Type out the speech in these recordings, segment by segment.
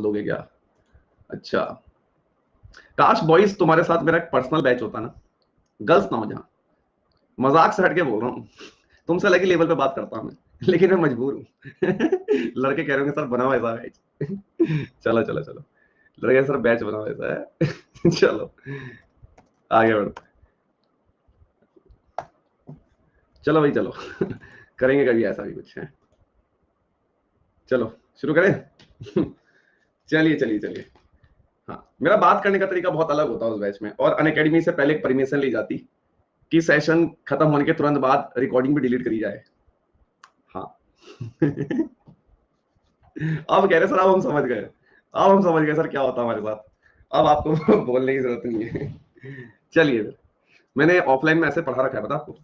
दोगे क्या? अच्छा, काश बॉयज तुम्हारे साथ मेरा एक पर्सनल बैच होता ना, गर्ल्स ना हो जहां। मजाक से हटके बोल रहा हूँ, तुमसे अलग ही लेवल पे बात करता हूँ मैं, लेकिन मैं मजबूर हूँ। लड़के कह रहे होंगे सर बनाओ ऐसा बैच। चलो चलो चलो, लड़के सर बैच बनाओ ऐसा है। चलो आगे बढ़ो, चलो भाई चलो। करेंगे कभी ऐसा भी कुछ है। चलो शुरू करें। चलिए चलिए चलिए। हाँ, मेरा बात करने का तरीका बहुत अलग होता है उस बैच में, और अनअकैडमी से पहले एक परमिशन ली जाती कि सेशन खत्म होने के तुरंत बाद रिकॉर्डिंग भी डिलीट करी जाए। हाँ। अब कह रहे सर अब हम समझ गए, अब हम समझ गए सर क्या होता है हमारे साथ, अब आपको बोलने की जरूरत नहीं है। चलिए फिर, मैंने ऑफलाइन में ऐसे पढ़ा रखा है, पता आपको,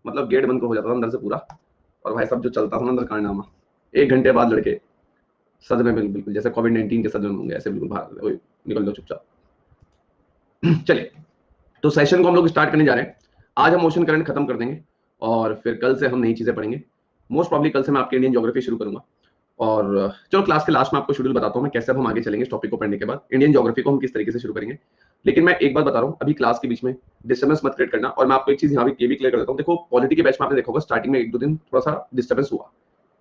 मतलब गेट बंद हो जाता था अंदर से पूरा, और भाई सब जो चलता था ना अंदर कारनामा, 1 घंटे बाद लड़के सदमे में बिल्कुल जैसे कोविड-19 के सदमे में होंगे ऐसे बिल्कुल बाहर निकल दो चुपचाप। चलिए, तो सेशन को हम लोग स्टार्ट करने जा रहे हैं। आज हम ओशन करंट खत्म कर देंगे और फिर कल से हम नई चीजें पढ़ेंगे। मोस्ट प्रॉब्ली कल से मैं आपकी इंडियन ज्योग्राफी शुरू करूंगा, और चलो क्लास के लास्ट में आपको शेड्यूल बताता हूँ मैं कैसे अब हम आगे चलेंगे इस टॉपिक को पढ़ने के बाद, इंडियन ज्योग्राफी को हम किस तरीके से शुरू करेंगे। लेकिन मैं एक बात बता रहा हूँ, अभी क्लास के बीच में डिस्टर्बेंस मत क्रिएट करना, और मैं आपको एक चीज यहाँ भी क्लियर कर देता हूँ। देखो पॉलिटी के बैच में आपने देखा होगा स्टार्टिंग में 1-2 दिन थोड़ा सा डिस्टर्बेंस हुआ,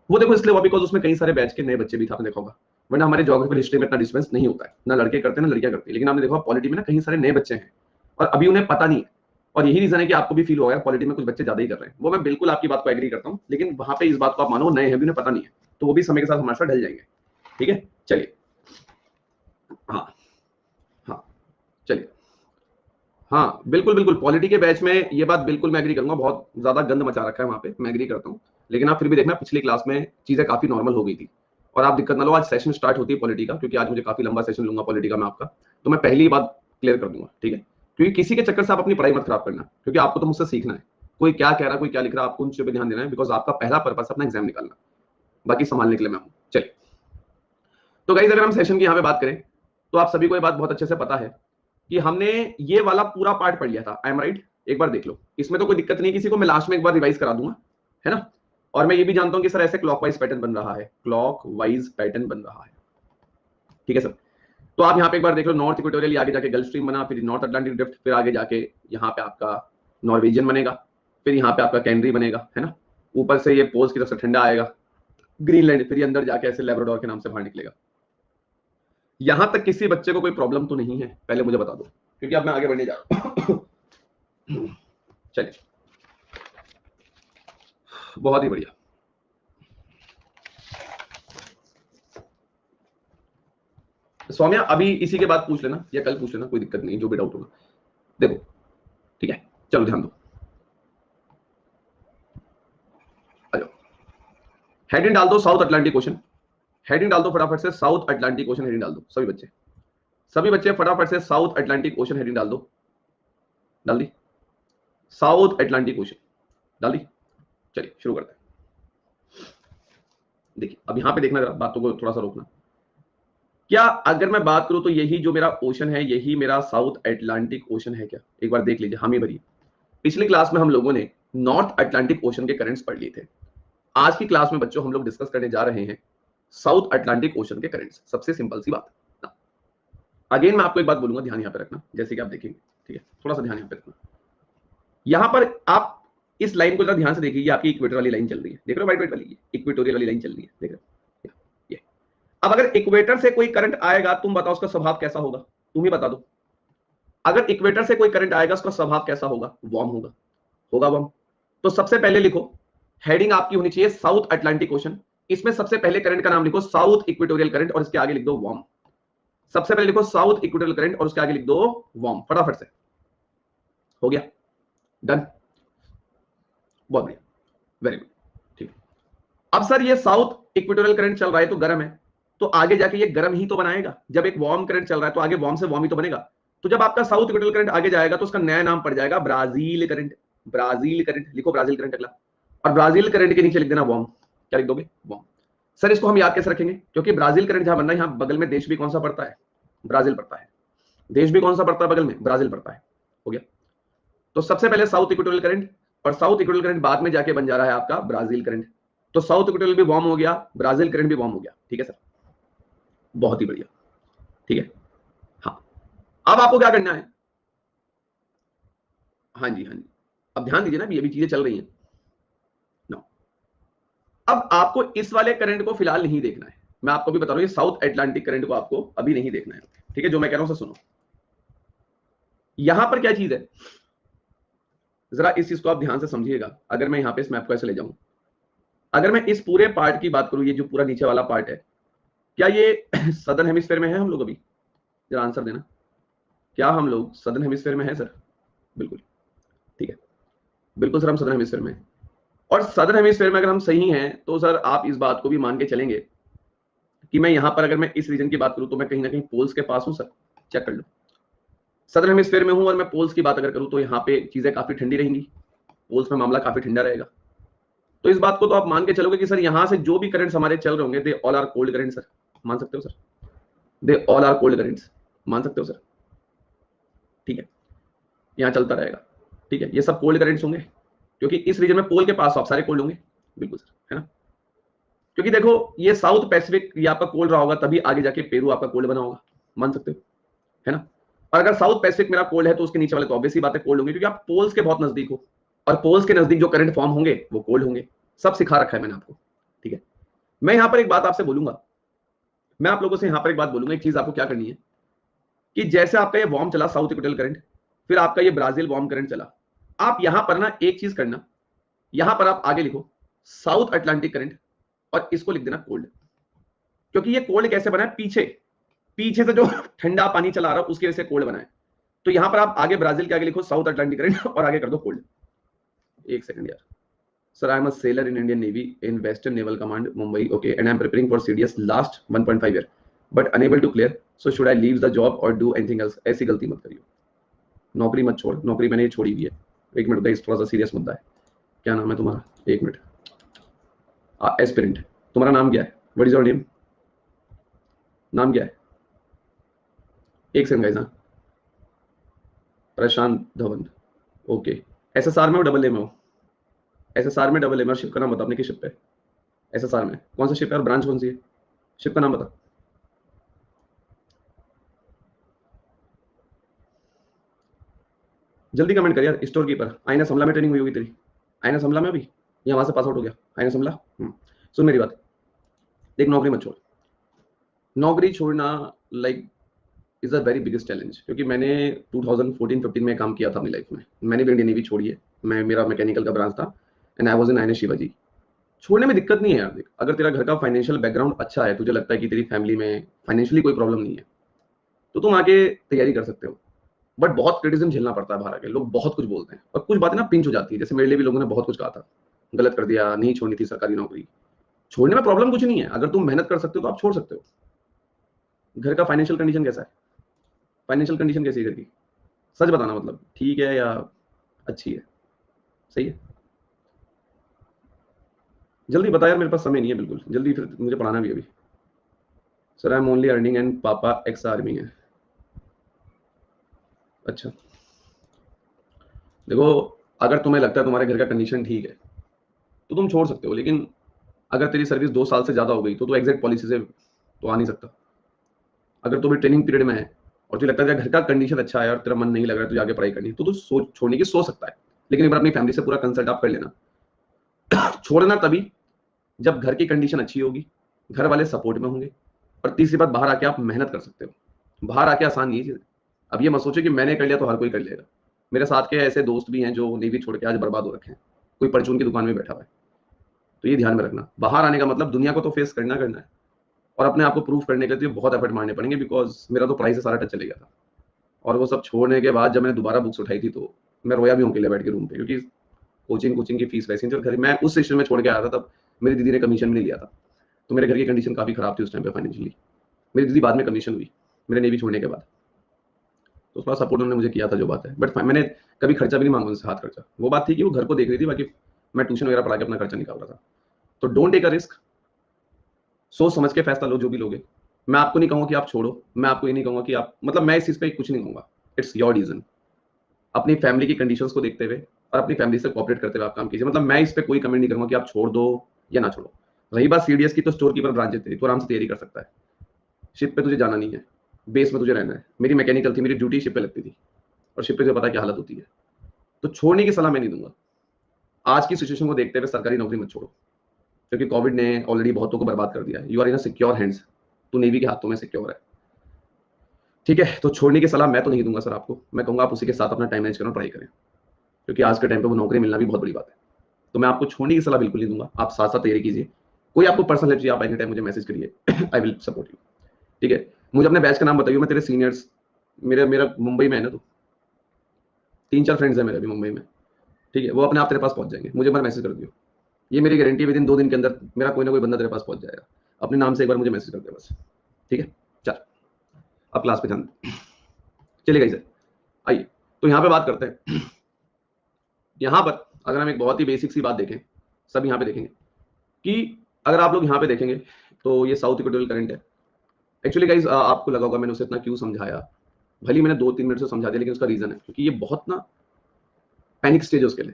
वो देखो इसलिए हुआ बिकॉज उसमें कई सारे बैच के नए बच्चे भी थे, आपने देखा होगा, वरना हमारे ज्योग्राफिकल हिस्ट्री में इतना डिस्टर्बेंस नहीं होता है, ना लड़के करते हैं ना लड़कियां करती है, लेकिन आपने देखा पॉलिटी में ना कई सारे नए बच्चे हैं और अभी उन्हें पता नहीं है, और यही रीजन है कि आपको भी फील होगा पॉलिटी में कुछ बच्चे ज्यादा ही कर रहे हैं। वो मैं बिल्कुल आपकी बात को एग्री करता हूँ, लेकिन वहां पे इस बात को आप मानो नए हैं भी उन्हें पता नहीं है, तो वो भी समय के साथ हमारे साथ ढल जाएंगे। ठीक है, चलिए। हाँ हाँ, चलिए। हाँ बिल्कुल बिल्कुल, पॉलिटी के बैच में ये बात बिल्कुल मैं एग्री करूंगा, बहुत ज्यादा गंद मचा रखा है वहां पे, मैं एग्री करता हूँ, लेकिन आप फिर भी देखना पिछली क्लास में चीजें काफी नॉर्मल हो गई थी, और आप दिक्कत ना लो, आज सेशन स्टार्ट होती है पॉलिटी का, क्योंकि आज मुझे काफी लंबा सेशन लूंगा पॉलिटी का मैं आपका, तो मैं पहली बात क्लियर कर दूंगा, ठीक है, क्योंकि किसी के चक्कर से आप अपनी पढ़ाई मत खराब करना, क्योंकि आपको तो मुझसे सीखना है, कोई क्या कह रहा है कोई क्या लिख रहा है आपको उन चीजों पर ध्यान देना है, बिकॉज आपका पहला पर्पस अपना एग्जाम निकालना, बाकी संभालने के लिए मैं हूँ। चलिए, तो गाइस अगर हम सेशन की यहाँ पे बात करें तो आप सभी को ये बात बहुत अच्छे से पता है कि हमने ये वाला पूरा पार्ट पढ़ लिया था, आई एम राइट, एक बार देख लो, इसमें तो कोई दिक्कत नहीं किसी को, मैं लास्ट में एक बार रिवाइज करा दूंगा, है ना। और मैं ये भी जानता हूं कि सर ऐसे क्लॉकवाइज पैटर्न बन रहा है, क्लॉकवाइज पैटर्न बन रहा है, ठीक है सर। तो आप यहाँ पे एक बार देख लो, नॉर्थ इक्वेटोरियल आगे जाके गल्फ स्ट्रीम बना, फिर नॉर्थ अटलांटिक ड्रिफ्ट, फिर आगे जाके यहाँ पे आपका नॉर्वेजियन बनेगा, फिर यहाँ पे आपका कैनरी बनेगा, है ना, ऊपर से ये पोल्स की तरफ से ठंडा आएगा, ग्रीनलैंड, फिर ये अंदर जाके ऐसे लेब्राडोर के नाम से बाहर निकलेगा। यहां तक किसी बच्चे को कोई प्रॉब्लम तो नहीं है, पहले मुझे बता दो, क्योंकि अब मैं आगे बढ़ने जा रहा हूं। चलिए, बहुत ही बढ़िया। सौम्या अभी इसी के बाद पूछ लेना या कल पूछ लेना, कोई दिक्कत नहीं, जो भी डाउट होगा देखो, ठीक है। चलो ध्यान दो, आ जाओ, हेडिंग डाल दो साउथ अटलांटिक ओशन, हेडिंग डाल दो फटाफट से साउथ अटलांटिक ओशन, हेडिंग डाल दो सभी बच्चे, सभी बच्चे फटाफट से साउथ अटलांटिक ओशन हेडिंग डाल दो, डाल दी, साउथ अटलांटिक ओशन डाल दी। चलिए शुरू करते हैं। देखिए अब यहां पे देखना जरा, बातों को थोड़ा सा रोकना, क्या अगर मैं बात करूं तो यही जो मेरा ओशन है यही मेरा साउथ अटलांटिक ओशन है क्या? एक बार देख लीजिए, हामी भरिए। पिछली क्लास में हम लोगों ने नॉर्थ अटलांटिक ओशन के करंट्स पढ़ लिए थे, आज की क्लास में बच्चों हम लोग डिस्कस करने जा रहे हैं साउथ अटलांटिक ओशन के करंट्स, सबसे सिंपल सी बात। अगेन मैं आपको एक बात बोलूंगा, ध्यान यहां पे रखना, जैसे कि आप देखेंगे, ठीक है, थोड़ा सा ध्यान यहां पे रखना, यहां पर आप इस लाइन को जरा ध्यान से देखिए, ये आपकी इक्वेटर वाली लाइन चल रही है, देख रहे हो, वाइट वाइट वाली इक्वेटोरियल वाली लाइन चल रही है, देख रहे हो ये। अब अगर इक्वेटर से कोई करंट आएगा, तुम बताओ उसका स्वभाव कैसा होगा, तुम ही बता दो, अगर इक्वेटर से कोई करंट आएगा उसका स्वभाव कैसा होगा? वार्म होगा, होगा वार्म। तो सबसे पहले लिखो, हेडिंग आपकी होनी चाहिए साउथ अटलांटिक ओशन, इसमें सबसे पहले करंट का नाम लिखो साउथ इक्वेटोरियल करंट, और इसके आगे लिख दो वार्म। सबसे पहले लिखो साउथ इक्वेटोरियल करंट और उसके आगे लिख दो वार्म, फटाफट से, हो गया, डन, बहुत बढ़िया, वेरी गुड, ठीक है। अब सर ये साउथ इक्वेटोरियल करंट चल रहा है तो गर्म है, तो आगे जाके ये गर्म ही तो बनाएगा, जब एक वार्म करंट चल रहा है तो आगे वार्म से वार्म ही तो बनेगा, तो जब आपका साउथ इक्वेटोरियल करंट आगे जाएगा तो उसका नया नाम पड़ जाएगा ब्राजील करंट, ब्राजील करंट लिखो, ब्राजील करंट अगला, और ब्राजील करंट के नीचे लिख देना वार्म, क्या लिख दोगे? वार्म। सर इसको हम याद कैसे रखेंगे, क्योंकि ब्राजील करंट जहां बन रहा है यहाँ बगल में देश भी कौन सा पड़ता है? ब्राजील पड़ता है, देश भी कौन सा पड़ता है बगल में? ब्राजील पड़ता है, हो गया। तो सबसे पहले साउथ इक्वेटोरियल करंट, और साउथ इक्वेटोरियल करंट बाद में जाके बन जा रहा है आपका ब्राजील करंट, तो साउथ इक्वेटोरियल भी वार्म हो गया, ब्राजील करंट भी वार्म हो गया, ठीक है सर, बहुत ही बढ़िया, ठीक है। हाँ, अब आपको क्या करना है, हाँ जी हाँ जी, अब ध्यान दीजिए ना, ये भी चीजें चल रही हैं। नो, अब आपको इस वाले करंट को फिलहाल नहीं देखना है, मैं आपको भी बता रहा हूं, ये साउथ अटलांटिक करंट को आपको अभी नहीं देखना है। ठीक है, जो मैं कह रहा हूं उसे सुनो। यहां पर क्या चीज है, जरा इस चीज को आप ध्यान से समझिएगा। अगर मैं यहां पे इस मैप को ऐसे ले जाऊं, अगर मैं इस पूरे पार्ट की बात करूं, ये जो पूरा नीचे वाला पार्ट है, क्या ये सदर्न हेमिस्फेयर में है हम लोग अभी? जरा आंसर देना, क्या हम लोग सदर्न हेमिस्फेयर में है सर? बिल्कुल, ठीक है, बिल्कुल सर, हम सदर्न हेमिस्फेयर में हैं। और सदर्न हेमिस्फेयर में अगर हम सही हैं तो सर आप इस बात को भी मान के चलेंगे कि मैं यहां पर, अगर मैं इस रीजन की बात करूं तो मैं कहीं ना कहीं पोल्स के पास हूं सर। चेक कर लो, सदर्न हेमिस्फेयर में हूं और मैं पोल्स की बात अगर करूं तो यहाँ पे चीजें काफी ठंडी रहेंगी, पोल्स में मामला काफी ठंडा रहेगा। तो इस बात को तो आप मान के चलोगे कि सर यहाँ से जो भी करंट्स हमारे चल रहे होंगे, they all are cold current sir. मान सकते हो sir, they all are cold currents, मान सकते हो सर। ठीक है, यहाँ चलता रहेगा। ठीक है, ये सब कोल्ड करंट्स होंगे क्योंकि इस रीजन में पोल के पास आप सारे कोल्ड होंगे। बिल्कुल सर, है ना? क्योंकि देखो, ये साउथ पैसिफिक ये आपका कोल्ड रहा होगा, तभी आगे जाके पेरू आपका कोल्ड बना होगा, मान सकते हो, है ना? और अगर साउथ पैसिफिक मेरा कोल्ड है तो उसके नीचे वाले तो ऑब्वियसली बात है कोल्ड होंगे, क्योंकि आप पोल्स के बहुत नजदीक हो, और पोल्स के नजदीक जो करंट फॉर्म होंगे वो कोल्ड होंगे। सब सिखा रखा है मैंने आपको। ठीक है, मैं यहां पर एक बात आपसे बोलूंगा, मैं आप लोगों से यहां पर एक बात बोलूंगा, एक चीज आपको क्या करनी है कि जैसे आपका ये वार्म चला साउथ इक्वेटोरियल करंट, फिर आपका ये ब्राजील वार्म करंट चला, आप यहां पर ना एक चीज करना, यहां पर आप आगे लिखो साउथ अटलांटिक करंट और इसको लिख देना कोल्ड। क्योंकि ये कोल्ड कैसे बना है, पीछे पीछे से जो ठंडा पानी चला रहा है उसकी वजह से कोल्ड बना है। तो यहां पर आप आगे ब्राजील के आगे लिखो साउथ अटलांटिक करंट और आगे कर दो कोल्ड। एक सेकंड यार, sir I am a sailor in Indian Navy in Western Naval Command Mumbai, okay, and I am preparing for CDS last 1.5 year but unable to clear, so should I leave the job और do anything else? ऐसी गलती मत करियो, नौकरी मत छोड़, नौकरी मैंने छोड़ी हुई है। एक मिनट गाइस, थोड़ा सा सीरियस मुद्दा है। क्या नाम है तुम्हारा? एक मिनट, एस्पिरेंट, तुम्हारा नाम क्या है? What is your name? नाम क्या है? एक सेकंड गाइस, हाँ, प्रशांत धवन, ओके। एसएसआर में हो, डबल ए में हो? एसएसआर में, डबल ए में? शिप का नाम बता अपने, किस शिप पे? एसएसआर में कौन सा शिप है और ब्रांच कौन सी है? शिप का नाम बता। जल्दी कमेंट कर यार। स्टोर कीपर, आईना समला में ट्रेनिंग हुई होगी तेरी, आईना समला में अभी, या वहां से पास आउट हो गया? आईना समला। सुन मेरी बात, देख, नौकरी मत छोड़, नौकरी छोड़ना like is a very biggest challenge, क्योंकि मैंने 2014-15 में काम किया था अपनी लाइफ में, मैंने भी इंडियन नेवी छोड़ी है, मैं, मेरा मैकेनिकल का ब्रांच था and I was in INS Shivaji. छोड़ने में दिक्कत नहीं है यार, देख, अगर तेरा घर का फाइनेंशियल बैकग्राउंड अच्छा है, तुझे लगता है कि तेरी फैमिली में फाइनेंशियली कोई प्रॉब्लम नहीं है, तो तुम आगे तैयारी कर सकते हो। बट बहुत क्रिटिसिज्म झेलना पड़ता है, बाहर आके लोग बहुत कुछ बोलते हैं और कुछ बातें ना पिंच हो जाती है, जैसे मेरे लिए भी लोगों ने बहुत कुछ कहा था, गलत कर दिया, नहीं छोड़नी थी सरकारी नौकरी। छोड़ने में प्रॉब्लम कुछ नहीं है, अगर तुम मेहनत कर सकते हो तो आप छोड़ सकते हो। घर का फाइनेंशियल कंडीशन कैसा है? फाइनेंशियल कंडीशन कैसी है घर की? सच बताना, मतलब ठीक है या अच्छी है? सही है? जल्दी बता यार, मेरे पास समय नहीं है बिल्कुल, जल्दी, फिर मुझे पढ़ाना भी अभी। Sir I am only earning and पापा एक्स आर्मी है। अच्छा, देखो, अगर तुम्हें लगता है तुम्हारे घर का कंडीशन ठीक है तो तुम छोड़ सकते हो, लेकिन अगर तेरी सर्विस 2 साल से ज्यादा हो गई तो एग्जैक्ट पॉलिसी से तो आ नहीं सकता। अगर तू भी ट्रेनिंग पीरियड में है और तुझे लगता है घर का कंडीशन अच्छा है और तेरा मन नहीं लग रहा है तुझे आगे पढ़ाई करनी है, तो तू सोच, छोड़ने की सोच सकता है, लेकिन एक बार अपनी फैमिली से पूरा कंसल्ट आप कर लेना। छोड़ना तभी जब घर की कंडीशन अच्छी होगी, घर वाले सपोर्ट में होंगे, और तीसरी बात, बाहर आके आप मेहनत कर सकते हो। बाहर आके आसान नहीं है चीज़। अब ये मत सोचो कि मैंने कर लिया तो हर कोई कर लेगा। मेरे साथ के ऐसे दोस्त भी हैं जो नेवी छोड़ के आज बर्बाद हो रखे हैं, कोई परचून की दुकान में बैठा हुआ है। तो ये ध्यान में रखना, बाहर आने का मतलब दुनिया को तो फेस करना है, और अपने आप को प्रूव करने के लिए तो बहुत एफर्ट मारने पड़ेंगे, बिकॉज मेरा तो पढ़ाई से सारा टच चले गया था। और वो सब छोड़ने के बाद जब मैंने दोबारा बुक्स उठाई थी तो मैं रोया भी हूँ अकेले बैठ के रूम पे, क्योंकि कोचिंग कोचिंग की फीस वैसी थी और घर मैं उस सिस्टम में छोड़ के आया था, तब मेरी दीदी ने कमीशन भी नहीं लिया था, तो मेरे घर की कंडीशन काफ़ी खराब थी उस टाइम पे फाइनेंशियली। मेरी दीदी बाद में कमीशन हुई मेरे नेवी छोड़ने के बाद, तो उसका सपोर्ट उन्होंने मुझे किया था, जो बात है। बट मैंने कभी खर्चा भी नहीं मांगा उनसे, हाथ खर्चा। वो बात थी कि वो घर को देख रही थी, बाकी मैं ट्यूशन वगैरह पढ़ा के अपना खर्चा निकाल रहा था। तो डोंट टेक अ रिस्क, सोच समझ के फैसला लो जो भी लोगे। मैं आपको नहीं कहूँगा कि आप छोड़ो, मैं आपको ये नहीं कहूँगा कि आप, मतलब मैं इस चीज़ पे कुछ नहीं कहूँगा, इट्स योर डिसीजन। अपनी फैमिली की कंडीशंस को देखते हुए और अपनी फैमिली से कोऑपरेट करते हुए आप काम कीजिए। मतलब मैं इस पे कोई कमेंट नहीं करूँगा कि आप छोड़ दो या ना छोड़ो। रही बात सीडीएस की, तो स्टोर कीपर ब्रांचेस थे, तो आराम से तैयारी कर सकता है, शिप पे तुझे जाना नहीं है। बेस में तुझे रहना है। मेरी मैकेनिकल थी, मेरी ड्यूटी शिप पे लगती थी, और शिप पे तुझे पता है क्या हालत होती है। तो छोड़ने की सलाह मैं नहीं दूंगा। आज की सिचुएशन को देखते हुए सरकारी नौकरी मत छोड़ो, क्योंकि कोविड ने ऑलरेडी बहुतों को बर्बाद कर दिया है। You are in secure hands, तू नेवी के हाथों में सिक्योर है, ठीक है। तो छोड़ने की सलाह मैं तो नहीं दूंगा सर आपको, मैं कहूंगा आप उसी के साथ अपना टाइम मैनेज करना ट्राई करें, क्योंकि आज के टाइम पे वो नौकरी मिलना भी बहुत बड़ी बात है। तो मैं आपको छोड़ने की सलाह बिल्कुल नहीं दूंगा, आप साथ साथ तैयारी कीजिए। कोई आपको पर्सनल हेल्प चाहिए, आप एनी टाइम मुझे मैसेज करिए, आई विल सपोर्ट यू, ठीक है। मुझे अपने बैच का नाम बताइए, मैं तेरे सीनियर्स, मेरा मेरा मुंबई में है ना, तो 3-4 फ्रेंड्स हैं मेरे भी मुंबई में, ठीक है, वो अपने आप तेरे पास पहुंच जाएंगे, मुझे एक बार मैसेज कर दियो। ये मेरी गारंटी है, विद इन 2 दिन के अंदर मेरा कोई ना कोई बंदा तेरे पास पहुंच जाएगा। अपने नाम से एक बार मुझे मैसेज कर दे बस, ठीक है। चल अब क्लास पे ध्यान चलेगा सर, आइए। तो यहाँ पे बात करते हैं। यहाँ पर अगर हम एक बहुत ही बेसिक सी बात देखें, सब यहाँ पे देखेंगे कि अगर आप लोग यहाँ पे देखेंगे तो ये साउथ इक्वेटोरियल करंट है। एक्चुअली गाइस आपको लगा होगा मैंने उसे इतना क्यों समझाया, भले मैंने 2-3 मिनट से समझा दिया, लेकिन उसका रीजन है क्योंकि ये बहुत ना पैनिक स्टेज है उसके लिए।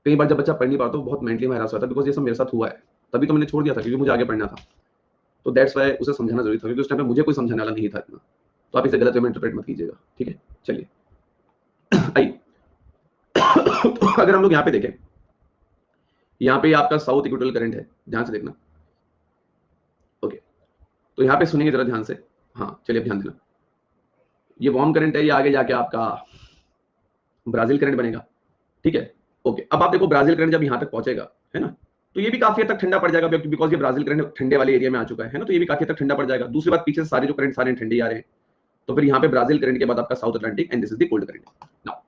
कई बार जब बच्चा पढ़ नहीं पाता तो बहुत मेंटली हैरास होता है, बिकॉज ये सब मेरे साथ हुआ है, तभी तो मैंने छोड़ दिया था, क्योंकि मुझे आगे पढ़ना था। तो दैट्स वाई उसे समझाना जरूरी था, क्योंकि उस टाइम पे मुझे कोई समझाने वाला नहीं था इतना। तो आप इसे गलत वे में इंटरप्रेट मत कीजिएगा, ठीक है। चलिए आइए। तो अगर हम लोग यहाँ पे देखें, यहाँ पे आपका साउथ इक्वेटोरियल करंट है, ध्यान से देखना, ओके। तो यहाँ पे सुनिए जरा ध्यान से, हाँ चलिए ध्यान देना। ये वार्म करंट है, ये आगे जाके आपका ब्राजील करंट बनेगा, ठीक है, ओके। अब आप देखो ब्राजील करंट जब यहाँ तक पहुंचेगा, है ना, तो ये भी काफी हद तक ठंडा पड़ जाएगा, बिकॉज ये ब्राजील करंट ठंडे वाले एरिया में आ चुका है ना, तो ये भी काफी हद तक ठंडा पड़ जाएगा। दूसरी बात, पीछे से सारे जो करंट सारे ठंडे आ रहे हैं, तो फिर यहाँ पे ब्राजील करंट के बाद आपका south Atlantic, and this is the cold current now.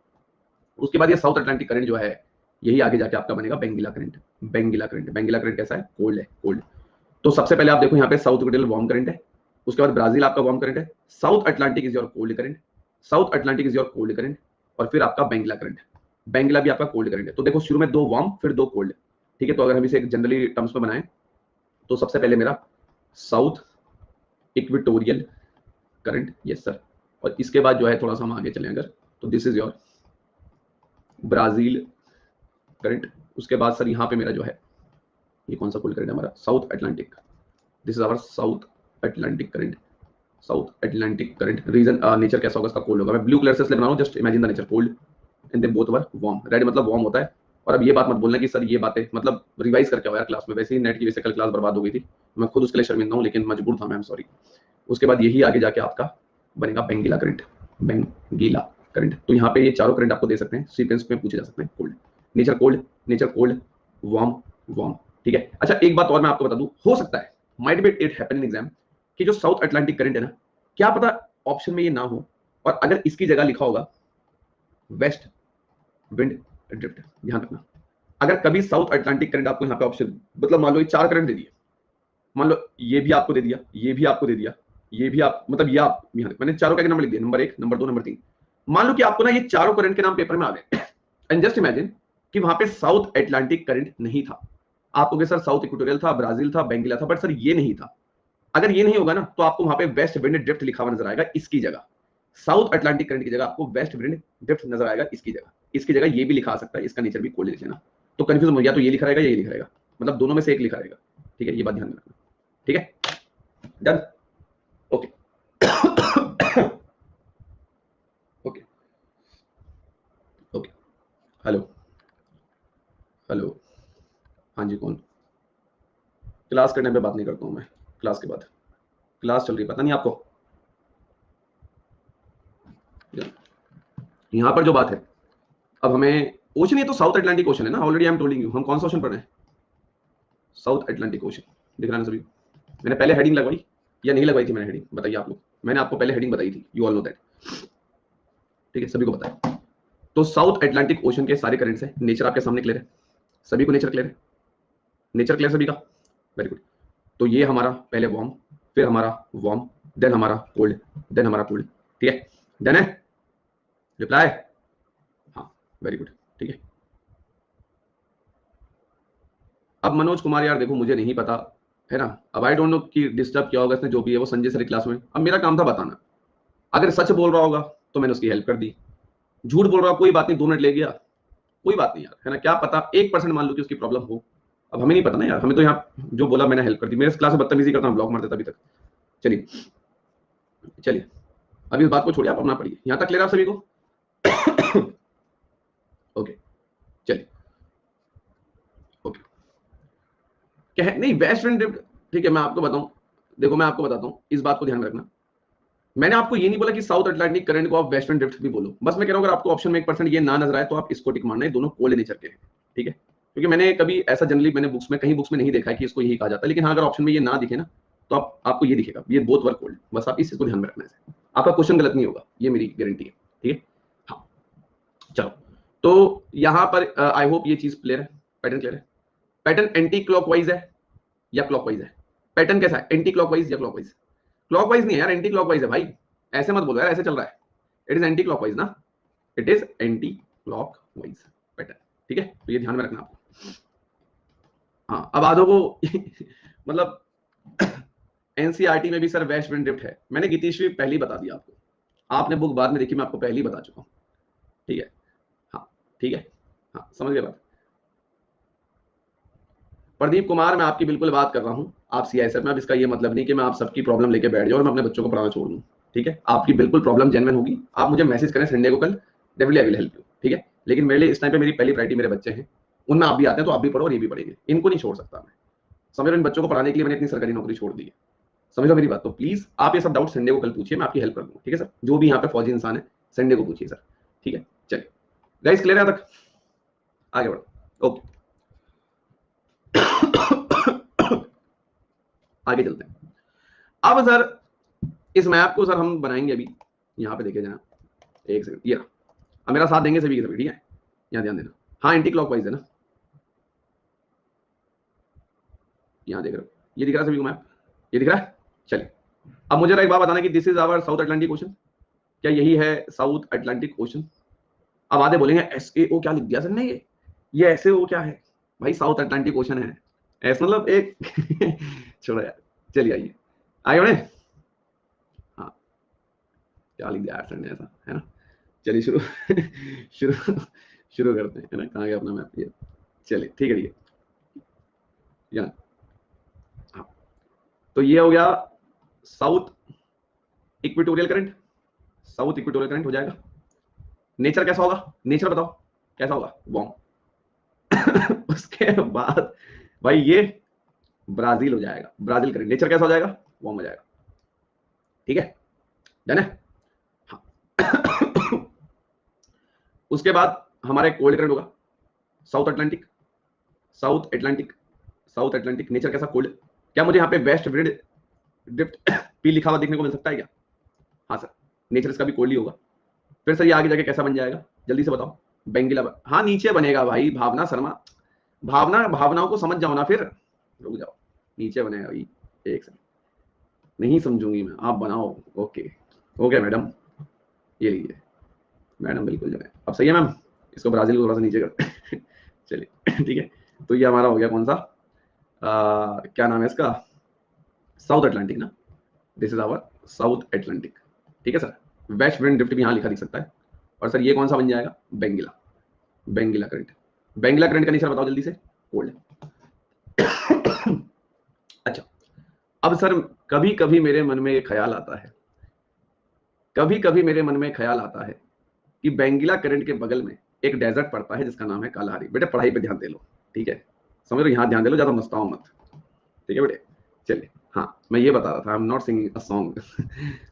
उसके बाद ये साउथ अटलांटिक करंट जो है, यही आगे जाके आपका बनेगा बेंगिला करंट। बेंगिला करंट, बेंगिला करंट कैसा है, कोल्ड है, कोल्ड। तो सबसे पहले आप देखो यहाँ पे साउथ इक्वेटोरियल वार्म करंट है, उसके बाद ब्राजील आपका वार्म करंट है, south Atlantic is your cold current, South Atlantic is your cold current, और फिर आपका बेंगिला करंट। बेंगिला भी आपका कोल्ड करंट है। तो देखो शुरू में 2 वार्म फिर 2 कोल्ड, ठीक है। तो अगर हम इसे जनरली टर्म्स में बनाएं, तो सबसे पहले मेरा south equatorial current, yes sir, और इसके बाद जो है थोड़ा सा हम आगे चलें अगर, तो this is your Brazil current. उसके बाद सर यहाँ पे मेरा जो है, ये कौन सा कोल्ड करंट है हमारा, South Atlantic, this is our South Atlantic current, South Atlantic current. Reason nature कैसा होगा इसका, कोल्ड होगा। मैं ब्लू कलर से इसलिए बना रहा हूँ, just imagine the nature cold, and they both were warm. Red मतलब वार्म होता है। और अब ये बात मत बोलना कि सर ये बातें मतलब रिवाइज करके आओ यार क्लास में, वैसे ही नेट की वजह से कल क्लास बर्बाद हो गई थी, मैं खुद उसके लिए शर्मिंदा हूँ, लेकिन मजबूर था, मैं एम सॉरी। उसके बाद यही आगे जाके आपका बनेगा बेंगिला करंट, बेंगिला करंट। तो यहाँ पे ये चारों करंट आपको दे सकते हैं, सीक्वेंस में पूछे जा सकते हैं। Cold, nature cold, nature cold, warm, warm, ठीक है। अच्छा एक बात और मैं आपको बता दूं, हो सकता है might be it happen in exam कि जो साउथ अटलांटिक करंट है ना, क्या पता ऑप्शन में ये ना हो, और अगर इसकी जगह लिखा होगा वेस्ट विंड ड्रिफ्ट। ध्यान रखना, अगर कभी साउथ अटलांटिक करंट आपको यहाँ पे ऑप्शन, मतलब मान लो ये 4 करंट दे दिए, मान लो ये भी आपको दे दिया, ये भी आपको दे दिया, ये भी आप, मतलब ये आप यहाँ मैंने चारों का नंबर लिख दिया, नंबर 1, नंबर 2, नंबर 3। मान लो कि आपको ना ये चारों करंट के नाम पेपर में आ गए, एंड जस्ट इमेजिन कि वहां पे साउथ अटलांटिक करंट नहीं था। आपको सर साउथ इक्वेटोरियल था, ब्राजील था, बेंगिला था, बट सर ये नहीं था। अगर ये नहीं होगा ना, तो आपको वहां पे वेस्ट विंड ड्रिफ्ट लिखा हुआ नजर आएगा इसकी जगह। साउथ अटलांटिक करंट की जगह आपको वेस्ट विंड ड्रिफ्ट नजर आएगा इसकी जगह। इसकी जगह ये भी लिखा आ सकता है, इसका नेचर भी कोल्ड लिख लेना। तो कंफ्यूज हो गया, तो ये लिखा रहेगा, ये लिखा रहेगा, मतलब दोनों में से एक लिखा रहेगा, ठीक है। ये बात ध्यान में रखना, ठीक है, done, okay. Okay, okay, hello, hello, हाँ जी कौन, क्लास के टाइम पे बात नहीं करता हूँ मैं, क्लास के बाद, क्लास चल रही पता नहीं आपको। यहाँ पर जो बात है, अब हमें ओशन, ये तो साउथ अटलांटिक ओशन है ना, ऑलरेडी आई एम टोल्डिंग यू, हम कौन सा ओशन पढ़ रहे हैं, साउथ अटलांटिक ओशन। दिख रहा है ना सभी, मैंने पहले हेडिंग लगवाई या नहीं लगवाई थी, मैंने हेडिंग बताइए आप लोग, मैंने आपको पहले हेडिंग बताई थी, यू ऑल नो दैट, ठीक है, सभी को पता है। तो साउथ अटलांटिक ओशन के सारे करंट्स हैं, नेचर आपके सामने क्लियर है, सभी को नेचर क्लियर है, नेचर क्लियर सभी का, वेरी गुड। तो ये हमारा पहले वार्म, फिर हमारा वार्म, देन हमारा कोल्ड, देन हमारा कोल्ड, ठीक है, डन है, रिप्लाई, हाँ वेरी गुड, ठीक है। अब मनोज कुमार यार देखो मुझे नहीं पता है ना, अब आई डोंट नो कि डिस्टर्ब किया होगा इसने, जो भी है वो संजय सर क्लास में, अब मेरा काम था बताना। अगर सच बोल रहा होगा तो मैंने उसकी हेल्प कर दी, झूठ बोल रहा कोई बात नहीं, 2 मिनट ले गया, कोई बात नहीं यार, है ना, क्या पता 1% मान लो कि उसकी प्रॉब्लम हो, अब हमें नहीं पता ना यार, हमें तो यहाँ जो बोला मैंने हेल्प कर दी, मेरे क्लास में बदतमीजी करता हूँ, ब्लॉक मार देता अभी तक। चलिए चलिए अभी इस बात को छोड़िए, आप अपना पढ़िए। यहां तक क्लियर आप सभी को? ओके चलिए ओके। क्या नहीं वेस्ट विंड ड्रिफ्ट, ठीक है मैं आपको बताऊं, देखो मैं आपको बताता हूं, इस बात को ध्यान में रखना। मैंने आपको ये नहीं बोला कि साउथ अटलांटिक करंट को आप वेस्ट विंड ड्रिफ्ट भी बोलो, बस मैं कह रहा हूं अगर आपको ऑप्शन में 1% ये ना नजर आए तो आप इसको टिक मारना है, दोनों कोल्ड नेचर के हैं, ठीक है? क्योंकि मैंने कभी ऐसा जनरली मैंने बुक्स में कहीं बुक्स में नहीं देखा है कि इसको यही कहा जाता है, लेकिन हाँ अगर ऑप्शन में ये ना दिखे ना तो आपको ये दिखेगा, ये बोथ वर्क कोल्ड, बस आप इस चीज को ध्यान में रखना है, आपका क्वेश्चन गलत नहीं होगा, ये मेरी गारंटी है, ठीक है? हाँ चलो, तो यहां पर आई होप ये चीज क्लियर है, पैटर्न क्लियर है। पैटर्न एंटी क्लॉकवाइज है या क्लॉकवाइज है? पैटर्न कैसा है, एंटी क्लॉकवाइज या क्लॉकवाइज? क्लॉकवाइज नहीं है यार, एंटी क्लॉकवाइज है भाई, ऐसे मत बोलो यार, ऐसे चल रहा है, इट इज एंटी क्लॉकवाइज ना, it is anti clockwise pattern, ठीक है? तो ये ध्यान में रखना आपको। हाँ अब आधो को मतलब एनसीईआरटी में भी सर वेस्ट विंड ड्रिफ्ट है, मैंने गीतीश्वरी पहले ही बता दिया आपको, आपने बुक बाद में देखी, मैं आपको पहले ही बता चुका हूँ, ठीक है? हाँ ठीक है, हाँ समझ गए बात। प्रदीप कुमार मैं आपकी बिल्कुल बात कर रहा हूँ, आप सीआईएसएफ में, अब इसका ये मतलब नहीं कि मैं आप सबकी प्रॉब्लम लेके बैठ जाऊँ और मैं अपने बच्चों को पढ़ाना छोड़ दूँ, ठीक है? आपकी बिल्कुल प्रॉब्लम जेन्युइन होगी, आप मुझे मैसेज करें संडे को कल, definitely I will help you, ठीक है? लेकिन मेरे लिए इस टाइम पे मेरी पहली प्रायोरिटी मेरे बच्चे हैं, उनमें आप भी आते हैं तो आप भी पढ़ो और ये भी पढ़ेंगे, इनको नहीं छोड़ सकता मैं, समझ लो, इन बच्चों को पढ़ाने के लिए मैंने इतनी सरकारी नौकरी छोड़ दी है, समझ लो मेरी बात। तो प्लीज आप ये सब डाउट संडे को कल पूछिए, मैं आपकी हेल्प कर दूंगा, ठीक है सर? जो भी यहाँ पे फौजी इंसान है संडे को पूछिए सर, ठीक है? चलिए गाइस क्लियर है तक, आगे बढ़ो, ओके आगे चलते हैं। अब सर इस मैप को सर हम बनाएंगे अभी, यहाँ पे देखिए जरा, एक सेकंड, ये अब मेरा साथ देंगे सभी के सभी, ठीक है? यहाँ ध्यान देना, हाँ एंटी क्लॉकवाइज है ना, यहाँ देख रहे हो, ये दिख रहा है सभी को मैप, ये दिख रहा है? चलिए अब मुझे एक बात बताना कि this is our South Atlantic Ocean, क्या यही है साउथ अटलांटिक ओशन? अब आधे बोलेंगे एस ए ओ क्या लिख दिया सर ने, ये ऐसे ओ क्या है भाई, साउथ अटलांटिक ओशन है, ऐसा मतलब एक छोड़ो यार, चलिए आइए आगे बढ़े। हाँ क्या लिख दिया यार सर ने ऐसा, है ना? चलिए शुरू शुरू शुरू करते हैं, है ना? कहाँ गया अपना मैप, ये चलिए ठीक है, यहाँ, हाँ तो ये हो गया south equatorial current, south equatorial current हो जाएगा। नेचर कैसा होगा, नेचर बताओ कैसा होगा, वार्म उसके बाद भाई ये ब्राजील हो जाएगा, ब्राजील करंट, नेचर कैसा हो जाएगा, वार्म हो जाएगा, ठीक है? डन है? हाँ उसके बाद हमारा एक कोल्ड करंट होगा, south Atlantic, south Atlantic, south Atlantic, nature कैसा, कोल्ड। क्या मुझे यहाँ पे वेस्ट विंड ड्रिफ्ट पी लिखा हुआ देखने को मिल सकता है क्या? हाँ सर, नेचर इसका भी कोल्ड ही होगा। फिर सर ये आगे जाके कैसा बन जाएगा, जल्दी से बताओ। बेंगिला हाँ नीचे बनेगा भाई, भावना शर्मा, भावनाओं को समझ जाओ ना, फिर रुक जाओ, नीचे बनेगा भाई, एक सेकंड, नहीं समझूंगी मैं, आप बनाओ, ओके ओके मैडम, ये लीजिए मैडम, बिल्कुल जो है अब सही है मैम, इसको ब्राजील को थोड़ा सा नीचे कर चलिए ठीक है। तो ये हमारा हो गया कौन सा, क्या नाम है इसका, साउथ अटलांटिक ना, this is our South Atlantic, ठीक है सर? वेस्ट विंड ड्रिफ्ट भी यहाँ लिखा दिख सकता है। और सर ये कौन सा बन जाएगा, बेंगिला, बेंगिला करंट, बेंगिला करंट का नेचर बताओ जल्दी से, कोल्ड। अच्छा अब सर कभी कभी मेरे मन में एक ख्याल आता है, कभी कभी मेरे मन में ख्याल आता है कि बेंगिला करंट के बगल में एक डेजर्ट पड़ता है जिसका नाम है कालाहारी। बेटे पढ़ाई पे ध्यान दे लो, ठीक है? समझ लो, यहाँ ध्यान दे लो, ज्यादा मस्ताओ मत, ठीक है बेटे? चलिए हाँ मैं ये बता रहा था, I am not singing a song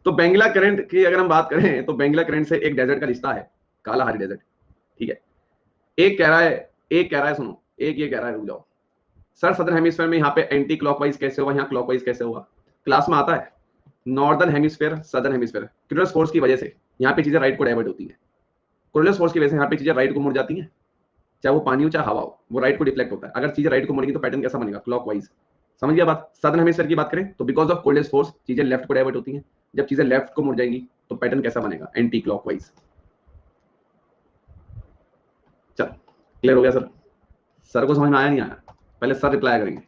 तो बेंगिला करंट की अगर हम बात करें तो बेंगिला करंट से एक डेजर्ट का रिश्ता है, कालाहारी डेजर्ट, ठीक है? एक कह रहा है, एक कह रहा है, सुनो, एक ये कह रहा है, रुक जाओ सर, सदर्न हेमिस्फीयर में यहाँ पे एंटी क्लॉकवाइज कैसे होगा, यहाँ क्लॉकवाइज कैसे होगा? क्लास में आता है, northern hemisphere southern hemisphere, curious force की वजह से यहाँ पे चीजें राइट को डाइवर्ट होती है, क्यूरियस फोर्स की वजह से यहाँ पे चीजें राइट को मुड़ जाती हैं, चाहे वो पानी हो चाहे हवा हो, वो राइट को डिफ्लेक्ट होता है। अगर चीजें राइट को मुड़ेगी तो पैटर्न कैसा बनेगा, क्लॉकवाइज। समझ गया बात? सदर्न हेमिस्फीयर की बात करें तो बिकॉज ऑफ कोल्डेस्ट फोर्स चीजें लेफ्ट को डाइवर्ट होती हैं, जब चीजें लेफ्ट को मुड़ जाएंगी तो पैटर्न कैसा बनेगा, एंटी क्लॉकवाइज। चल क्लियर हो गया सर? सर को समझ में आया नहीं आया? पहले सर रिप्लाई करेंगे,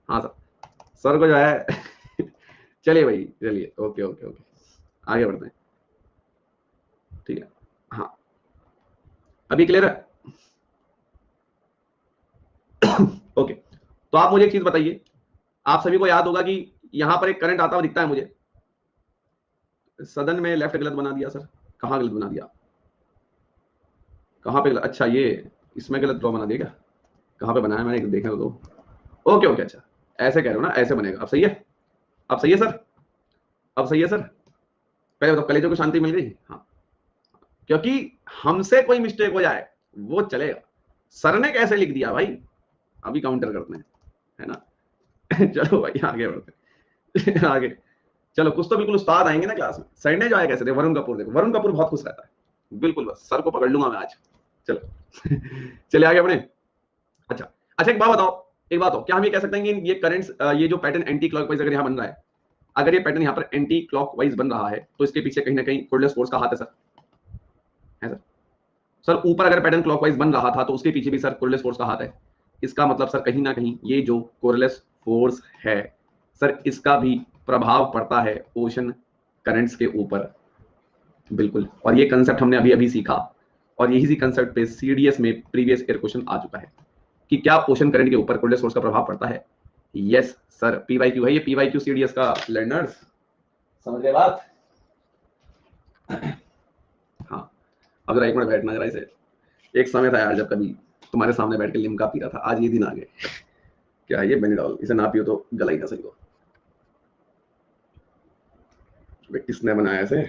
हाँ सर, सर को जो है चलिए भाई, चलिए ओके ओके ओके, आगे बढ़ते हैं, ठीक है? हाँ अभी क्लियर है? ओके तो आप मुझे एक चीज बताइए, आप सभी को याद होगा कि यहां पर एक करंट आता हुआ दिखता है मुझे, सदन में लेफ्ट गलत बना दिया सर, कहाँ गलत बना दिया, कहाँ पे गलत? अच्छा ये इसमें गलत ड्रॉ बना दिया क्या, कहाँ पे बनाया मैंने देखा तो। ओके ओके, अच्छा ऐसे कह रहे हो ना, ऐसे बनेगा, अब सही है, अब सही है सर, अब सही है सर। पहले तो कलेजों को शांति मिल गई। हाँ, क्योंकि हमसे कोई मिस्टेक हो जाए वो चलेगा, सर ने कैसे लिख दिया भाई, अभी काउंटर करते हैं, है ना। चलो भाई आगे बढ़ते हैं। आगे चलो, कुछ तो बिल्कुल उस्ताद आएंगे ना क्लास में। सर ने जो आया कैसे थे, वरुण कपूर, देखो वरुण कपूर बहुत खुश रहता है, बिल्कुल बस सर को पकड़ लूंगा मैं आज। चलो चलिए आगे बढ़े। अच्छा अच्छा, एक बात बताओ, एक बात हो, क्या हम ये कह सकते हैं कि ये करंट्स, ये जो पैटर्न एंटी क्लॉकवाइज अगर यहाँ बन रहा है, अगर ये पैटर्न यहाँ पर एंटी क्लॉकवाइज बन रहा है तो इसके पीछे कहीं ना कहीं कोर्डेलेस फोर्स का हाथ है सर, है सर। सर ऊपर अगर पैटर्न क्लॉकवाइज बन रहा था तो उसके पीछे भी सर कोर्डेलेस फोर्स का हाथ है। इसका मतलब सर कहीं ना कहीं ये जो कोर्डेलेस फोर्स है सर, इसका भी प्रभाव पड़ता है ओशन करंट्स के ऊपर, बिल्कुल। और ये कंसेप्ट हमने अभी अभी सीखा, और यही सी कंसेप्ट पे सीडीएस में प्रीवियस ईयर क्वेश्चन आ चुका है कि क्या ओशन करंट के ऊपर कोर्डेलेस फोर्स का प्रभाव पड़ता है। यस सर, पीवाईक्यू है ये, पीवाईक्यू सीडीएस का लर्नर्स, समझ गए बात। हाँ, अब जरा एक मिनट बैठना जरा इसे। एक समय था यार जब कभी तुम्हारे सामने बैठ के लिम्का पी रहा था, आज ये दिन आ गए। क्या है ये बेनिडॉल, इसे ना पियो तो गला ही ना सही हो। किसने बनाया इसे?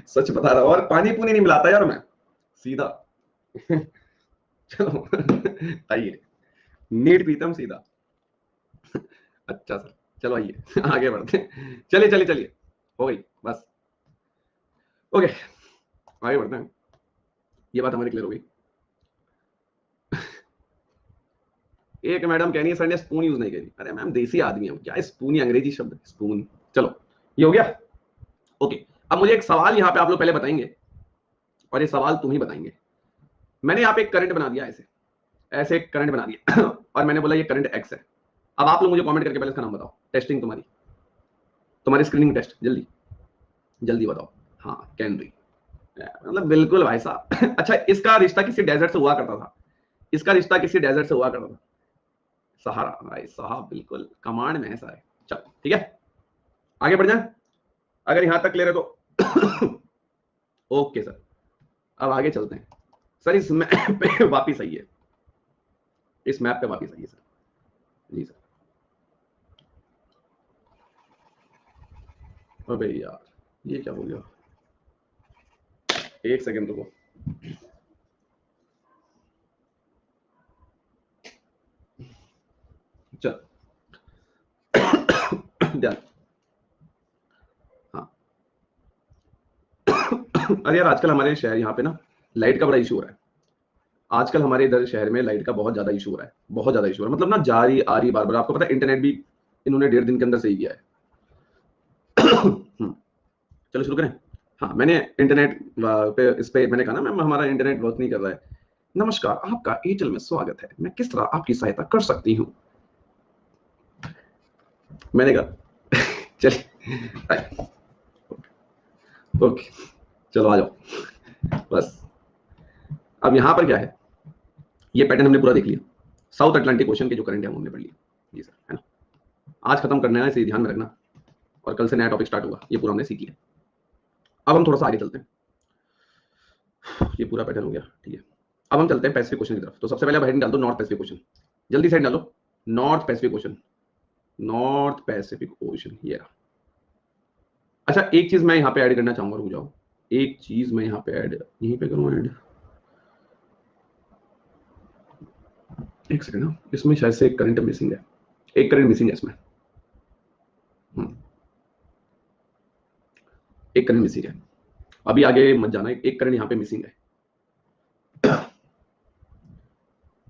सच बता रहा हूँ, और पानी पुनी नहीं मिलाता यार मैं, सीधा। चलो आइए, नीट पीता हूँ सीधा। अच्छा सर, चलो आइए आगे बढ़ते हैं। चलिए चलिए चलिए, हो गई बस, ओके आगे बढ़ते हैं। ये बात हमारी क्लियर हो गई। एक मैडम कह रही है सर ने स्पून यूज नहीं करी। अरे मैम देसी आदमी हूँ, क्या स्पून ही अंग्रेजी शब्द, स्पून। चलो ये हो गया, ओके। अब मुझे एक सवाल यहाँ पे आप लोग पहले बताएंगे, और ये सवाल तुम ही बताएंगे। मैंने यहाँ पे एक करंट बना दिया, ऐसे ऐसे एक करंट बना दिया और मैंने बोला ये करंट एक्स है। अब आप लोग मुझे कमेंट करके पहले इसका नाम बताओ, टेस्टिंग तुम्हारी, तुम्हारी स्क्रीनिंग टेस्ट, जल्दी जल्दी बताओ। हाँ कैनरी, मतलब बिल्कुल भाई साहब। अच्छा, इसका रिश्ता किसी डेजर्ट से हुआ करता था, इसका रिश्ता किसी डेजर्ट से हुआ करता था, सहारा भाई साहब, बिल्कुल कमांड में है सारे। चलो ठीक है, आगे बढ़ जाए, अगर यहां तक क्लियर है तो। ओके सर, अब आगे चलते हैं। सर इस मैप पे वापिस आइए, इस मैप पे वापिस आइए सर, जी सर। अबे यार ये क्या हो गया, एक सेकंड रुको। चल ध्यान, हाँ। अरे यार आजकल हमारे शहर यहाँ पे ना लाइट का बड़ा इशू हो रहा है। आजकल हमारे इधर शहर में लाइट का बहुत ज्यादा इशू हो रहा है, बहुत ज्यादा इशू हो रहा है, मतलब ना जा रही आ रही बार बार। आपको पता है इंटरनेट भी इन्होंने 1.5 दिन के अंदर सही किया है। चलो शुरू करें। हाँ मैंने इंटरनेट पे, इस पे मैंने कहा ना मैम हमारा इंटरनेट वर्क नहीं कर रहा है। नमस्कार, आपका एयरटेल में स्वागत है, मैं किस तरह आपकी सहायता कर सकती हूँ। मैंने कहा चलिए ओके, चलो आ जाओ बस। अब यहाँ पर क्या है, ये पैटर्न हमने पूरा देख लिया, साउथ अटलांटिक ओशन के जो करंट है हमने पढ़ लिया, जी सर, है ना। आज खत्म करना है, इसे ध्यान में रखना, और कल से नया टॉपिक स्टार्ट होगा, ये पूरा हमने सीख लिया। अब हम थोड़ा सा आगे चलते हैं, ये पूरा पैटर्न हो गया, ठीक है। अब हम चलते हैं पैसिफिक ओशन की तरफ। तो सबसे पहले हेडिंग डाल दो नॉर्थ पैसिफिक ओशन, जल्दी से डालो, north Pacific ocean, north Pacific ocean, ये रहा। अच्छा एक चीज मैं यहाँ पे ऐड करना चाहूंगा, रुक जाओ, एक चीज मैं यहाँ पे ऐड, यहीं पे करूँ ऐड, एक सेकंड ना, इसमें शायद से एक करंट मिसिंग है, एक करंट मिसिंग है इसमें, एक करंट मिसिंग है, अभी आगे मत जाना, एक करंट यहाँ पे मिसिंग है।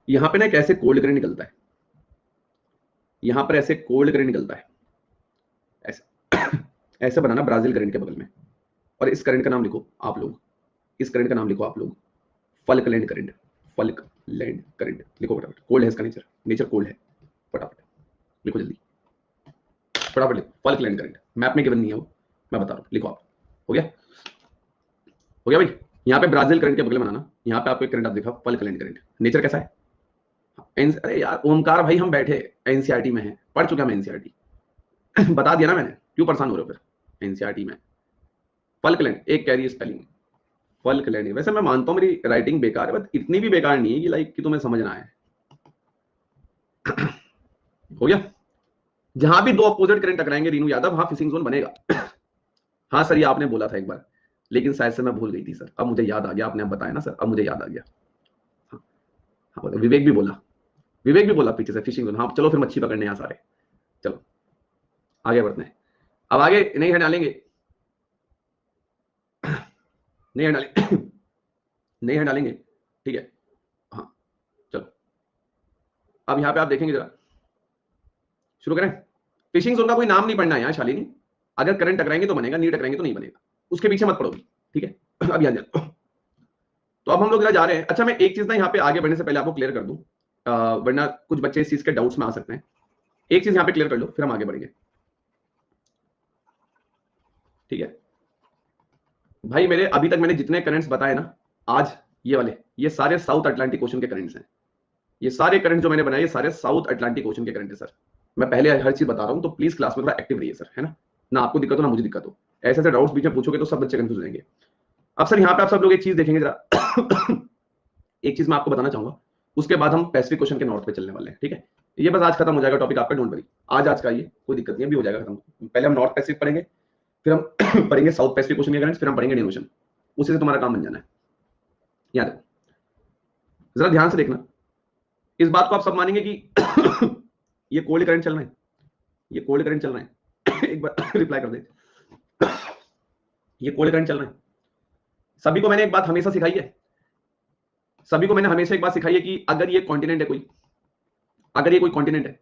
यहाँ पे ना एक ऐसे कोल्ड करंट निकलता है, यहाँ पर ऐसे कोल्ड करंट निकलता है, ऐसे ऐसे बनाना ब्राजील करंट के बगल में, और इस करंट का नाम लिखो आप लोग, इस करंट का नाम लिखो आप लोग, फल्कलैंड करंट, फल्कलैंड करंट लिखो फटाफट। कोल्ड है इसका नेचर, नेचर कोल्ड है, फटाफट लिखो जल्दी, फटाफट लिखो, फल्कलैंड करंट। मैप में गिवन नहीं है वो, मैं बता रहा हूँ, लिखो आप। हो गया, हो गया भाई। यहाँ पे ब्राजील करंट के बगल में बनाना, यहाँ पे आपको एक करंट आप देखा, फल्कलैंड करंट, नेचर कैसा है। अरे यार ओमकार भाई, हम बैठे एनसीईआरटी में हैं, पढ़ चुका मैं एनसीईआरटी। बता दिया ना मैंने, क्यों परेशान हो रहे हो फिर। एनसीईआरटी में। फल्कलैंड एक कैरी स्पेलिंग, फल्कलैंड। वैसे मैं मानता हूँ मेरी राइटिंग बेकार है, बट इतनी भी बेकार नहीं है कि लाइक कि तुम्हें समझना है। हो गया। जहां भी दो अपोजिट करंट टकराएंगे रीनू यादव, वहां फिशिंग जोन बनेगा। हाँ सर, ये आपने बोला था एक बार, लेकिन शायद से मैं भूल गई थी सर। अब मुझे याद आ गया, आपने अब बताया ना सर, अब मुझे याद आ गया। हाँ, हाँ, विवेक भी बोला, विवेक भी बोला पीछे से फिशिंग जोन। हाँ चलो फिर मच्छी पकड़ने यहाँ सारे, चलो आगे बढ़ते हैं। अब आगे नहीं है डालेंगे, नहीं है डालेंगे, नहीं है डालेंगे, ठीक है। हाँ चलो, अब यहाँ पे आप देखेंगे जरा, शुरू करें। फिशिंग जोन का कोई नाम नहीं पढ़ना है यहाँ शालिनी, अगर करंट टकराएंगे तो बनेगा, नहीं टकराएंगे तो नहीं बनेगा, उसके पीछे मत पड़ोगी, ठीक है। अब यहाँ जाओ। तो अब हम लोग जरा जा रहे हैं। अच्छा, मैं एक चीज ना यहाँ पे आगे बढ़ने से पहले आपको क्लियर कर दूं, वरना कुछ बच्चे इस चीज के डाउट्स में आ सकते हैं। एक चीज यहाँ पे क्लियर कर लो, फिर हम आगे बढ़ेंगे, ठीक है। भाई मेरे अभी तक मैंने जितने करंट्स बताए ना आज, ये वाले, ये सारे साउथ अटलांटिक ओशन के करंट्स हैं। ये सारे करंट जो मैंने बनाए, ये सारे साउथ अटलांटिक ओशन के करंट है सर। मैं पहले हर चीज बता रहा हूँ, तो प्लीज क्लास में थोड़ा एक्टिव रहिए सर, है ना आपको दिक्कत हो ना मुझे दिक्कत हो। ऐसे ऐसे डाउट्स बीच में पूछोगे तो सब बच्चे कंफ्यूज रहेंगे। अब सर यहाँ पे आप सब लोग एक चीज देखेंगे जरा। एक चीज मैं आपको बताना चाहूंगा, उसके बाद हम पैसिफिक ओशन के नॉर्थ पे चलने वाले हैं, ठीक है। ये बस आज खत्म हो जाएगा टॉपिक आपका, डोंट वरी। आज का ये कोई दिक्कत नहीं, अभी हो जाएगा खत्म। पहले हम नॉर्थ पैसिफिक पढ़ेंगे, फिर हम पढ़ेंगे साउथ पैसिफिक ओशन के करंट्स, फिर हम पढ़ेंगे इंडियन ओशन। उसी से तुम्हारा काम बन जाना है। याद है, जरा ध्यान से देखना, इस बात को आप सब मानेंगे कि ये कोल्ड करंट चल रहे हैं, ये कोल्ड करंट चल रहे हैं। एक बार रिप्लाई कर दे, ये कोल्ड करंट चल रहे हैं। सभी को मैंने एक बात हमेशा सिखाई है, सभी को मैंने हमेशा एक बात सिखाई है कि अगर ये कॉन्टिनेंट है कोई, अगर ये कोई कॉन्टिनेंट है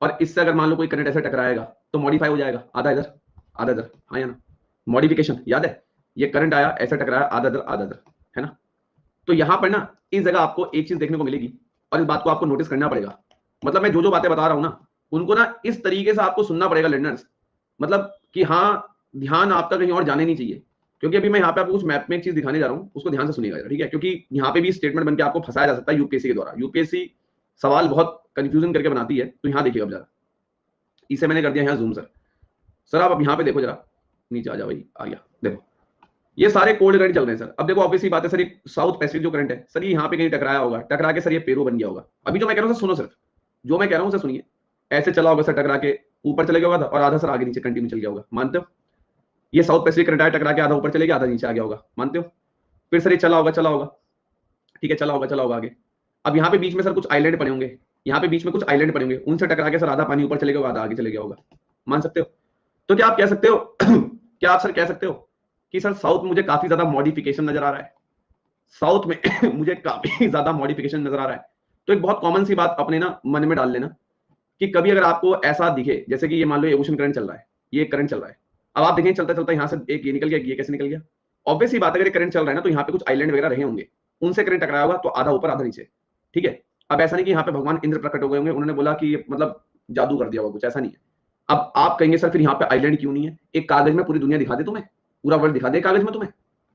और इससे अगर मान लो कोई करंट ऐसे टकराएगा तो मॉडिफाई हो जाएगा, आधा इधर आधा इधर, हाँ या ना, मॉडिफिकेशन। याद है, ये करंट आया ऐसे टकराया, आधा इधर आधा इधर, है ना। तो यहां पर ना इस जगह आपको एक चीज देखने को मिलेगी, और इस बात को आपको नोटिस करना पड़ेगा। मतलब मैं जो जो बातें बता रहा हूं ना, उनको ना इस तरीके से आपको सुनना पड़ेगा लर्नर्स, मतलब कि हाँ, ध्यान आपका कहीं और जाने नहीं चाहिए। क्योंकि अभी मैं यहाँ पे आपको कुछ मैप में एक चीज दिखाने जा रहा हूँ, उसको ध्यान से सुनिएगा, ठीक है। क्योंकि यहाँ पे भी स्टेटमेंट बनकर आपको फंसाया जा सकता है यूपीएससी के द्वारा। यूपीएससी सवाल बहुत कंफ्यूजन करके बनाती है, तो यहाँ देखिएगा जरा, इसे मैंने कर दिया यहाँ जूम। सर आप अब यहाँ पे देखो जरा, नीचे आ जाओ भाई, आ गया देखो, ये सारे कोल्ड करंट चल रहे हैं सर। अब देखो ऑब्वियसली बात है सर, ये साउथ पैसिफिक जो करंट है सर, ये यहाँ पे कहीं टकराया होगा, टकरा के सर ये पेरू बन गया होगा। अभी जो मैं कह रहा हूँ सर सुनो, सिर्फ जो मैं कह रहा हूँ सर सुनिए, ऐसे चला होगा सर, टकरा के ऊपर चले गया होगा और आधा सर आगे नीचे कंटिन्यू चल गया होगा, मानते हो। ये साउथ पैसिफिक करंट आया, टकरा के आधा ऊपर चले गया, आधा नीचे आ गया होगा, मानते हो। फिर सर ये चला होगा, चला होगा, ठीक है, चला होगा आगे। अब यहाँ पे बीच में सर कुछ आइलैंड पड़े होंगे, यहाँ पे बीच में कुछ आइलैंड पड़े होंगे, उनसे टकरा के सर आधा पानी ऊपर चले गया, आधा आगे चले गया होगा, मान सकते हो। तो क्या आप कह सकते हो क्या आप सर कह सकते हो कि सर साउथ में मुझे काफी ज्यादा मॉडिफिकेशन नजर आ रहा है, साउथ में मुझे काफी ज्यादा मॉडिफिकेशन नजर आ रहा है। तो एक बहुत कॉमन सी बात अपने ना मन में डाल लेना कि कभी अगर आपको ऐसा दिखे, जैसे कि ये मान लो ये ओशन करंट चल रहा है, ये करंट चल रहा है, अब आप देखें चलता चलता यहाँ से एक ये निकल गया, ये कैसे निकल गया। ऑब्वियस ही बात है, अगर करंट चल रहा है ना, तो यहाँ पे कुछ आइलैंड वगैरह रहे होंगे, उनसे करंट टकराया होगा, तो आधा ऊपर आधा नीचे, ठीक है। अब ऐसा नहीं कि यहाँ पे भगवान इंद्र प्रकट हो गए होंगे, उन्होंने बोला कि मतलब जादू कर दिया होगा, कुछ ऐसा नहीं है। अब आप कहेंगे सर फिर यहाँ पे आइलैंड क्यों नहीं है, एक कागज में पूरी दुनिया दिखा दे तुम्हें, पूरा वर्ल्ड दिखा दे कागज में तुम्हें,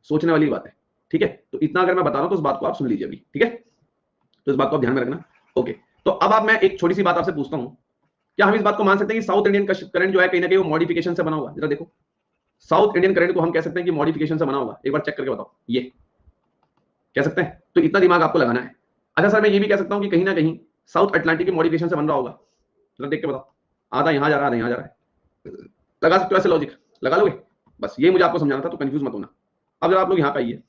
सोचने वाली बात है, ठीक है। तो इतना अगर मैं बता रहा हूं तो उस बात को आप सुन लीजिए अभी, ठीक है। तो इस बात को आप ध्यान में रखना, ओके। तो अब आप, मैं एक छोटी सी बात आपसे पूछता हूं, क्या हम इस बात को मान सकते हैं कि साउथ इंडियन करंट जो है कहीं ना कहीं वो मॉडिफिकेशन से बना होगा। जरा देखो, साउथ इंडियन करंट को हम कह सकते हैं कि मॉडिफिकेशन से बना होगा, एक बार चेक करके बताओ, ये कह सकते हैं। तो इतना दिमाग आपको लगाना है। अच्छा सर मैं ये भी कह सकता हूं कि कहीं ना कहीं साउथ अटलांटिक की मॉडिफिकेशन से बन रहा होगा, जरा देख के बताओ, आधा यहां जा रहा है, आधा यहां जा रहा है, लगा सकते हो ऐसे लॉजिक, लगा लोगे। बस ये मुझे आपको समझाना था, तो कंफ्यूज मत होना। अब जरा आप लोग यहाँ पे आइए,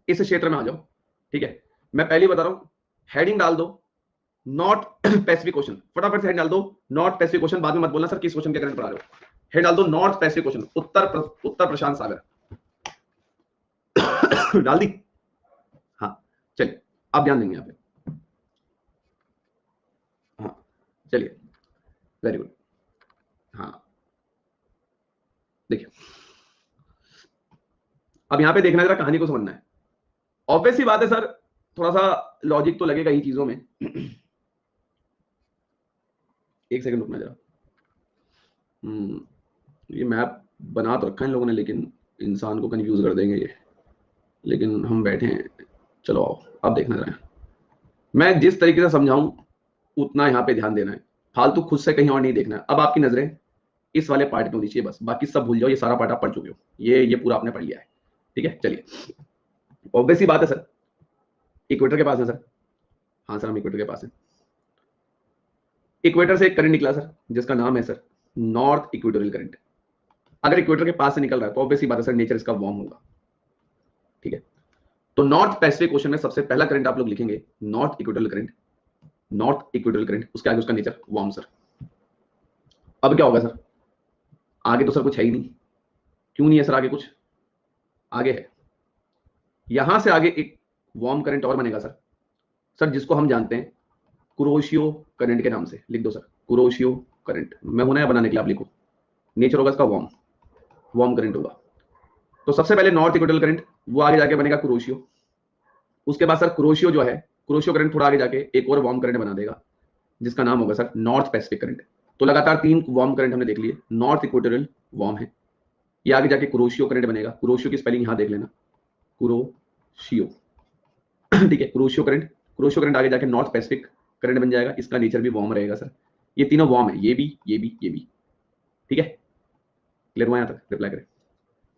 इस क्षेत्र में आ जाओ, ठीक है। मैं पहले बता रहा हूं, हेडिंग डाल दो नॉर्थ पैसिफिक ओशन, फटाफट से हेड डाल दो नॉर्थ पैसिफिक ओशन। बाद में मत बोलना सर किस ओशन के करंट पढ़ा रहे हो, हेड डाल दो नॉर्थ पैसिफिक ओशन, उत्तर प्रशांत सागर। डाल दी, हाँ चलिए, आप ध्यान देंगे यहाँ पे, हाँ चलिए, वेरी गुड। हाँ देखिए, अब यहाँ पे देखना जरा, कहानी को समझना है। ऑब्वियस ही बात है सर, थोड़ा सा लॉजिक तो लगेगा ही चीजों में। एक सेकंड रुकना जरा, ये मैप बना तो रखा है इन लोगों ने, लेकिन इंसान को कंफ्यूज कर देंगे ये, लेकिन हम बैठे हैं। चलो आओ, अब देखना जरा, मैं जिस तरीके से समझाऊं उतना यहाँ पे ध्यान देना है, फालतू खुद से कहीं और नहीं देखना है। अब आपकी नजरें इस वाले पार्ट में होनी चाहिए बस, बाकी सब भूल जाओ, ये सारा पार्ट आप पढ़ चुके हो, ये पूरा आपने पढ़ लिया है। ठीक है, चलिए ऑब्वियस ही बात है सर, इक्वेटर के पास है सर। हाँ सर, हम इक्वेटर के पास है। इक्वेटर से एक करंट निकला सर, जिसका नाम है सर नॉर्थ इक्वेटोरियल करंट। अगर इक्वेटर के पास से निकल रहा है तो ऑब्वियस ही बात है सर, नेचर इसका वार्म होगा। ठीक है, तो नॉर्थ पैसिफिक ओशन में सबसे पहला करंट आप लोग लिखेंगे north equatorial current, north equatorial current, उसके आगे उसका नेचर वार्म सर। अब क्या होगा सर, आगे तो सर कुछ है ही नहीं। क्यों नहीं है सर आगे कुछ? आगे है, यहां से आगे एक वार्म करंट और बनेगा सर, सर जिसको हम जानते हैं कुरोशियो करंट के नाम से। लिख दो सर, कुरोशियो करंट। मैं हूं ना बनाने के लिए, आप लिखो। नेचर होगा इसका वार्म, वार्म करंट होगा। तो सबसे पहले नॉर्थ इक्वेटोरियल करंट, वो आगे जाके बनेगा कुरोशियो। उसके बाद सर कुरोशियो जो है, कुरोशियो करंट थोड़ा आगे जाके एक और वार्म करंट बना देगा, जिसका नाम होगा सर नॉर्थ पैसिफिक करंट। तो लगातार 3 वार्म करंट हमने देख लिए। नॉर्थ इक्वेटोरियल वार्म है, ये आगे जाके कुरोशियो करंट बनेगा। कुरोशियो की स्पेलिंग यहां देख लेना, कुरोशियो। ठीक है, कुरोशियो करंट, कुरोशियो करंट आगे जाके नॉर्थ पैसिफिक करंट बन जाएगा, इसका नेचर भी वार्म रहेगा सर। ये तीनों वार्म है, ये भी, ये भी, ये भी। ठीक है, क्लियर हुआ? यहां तक रिप्लाई करें,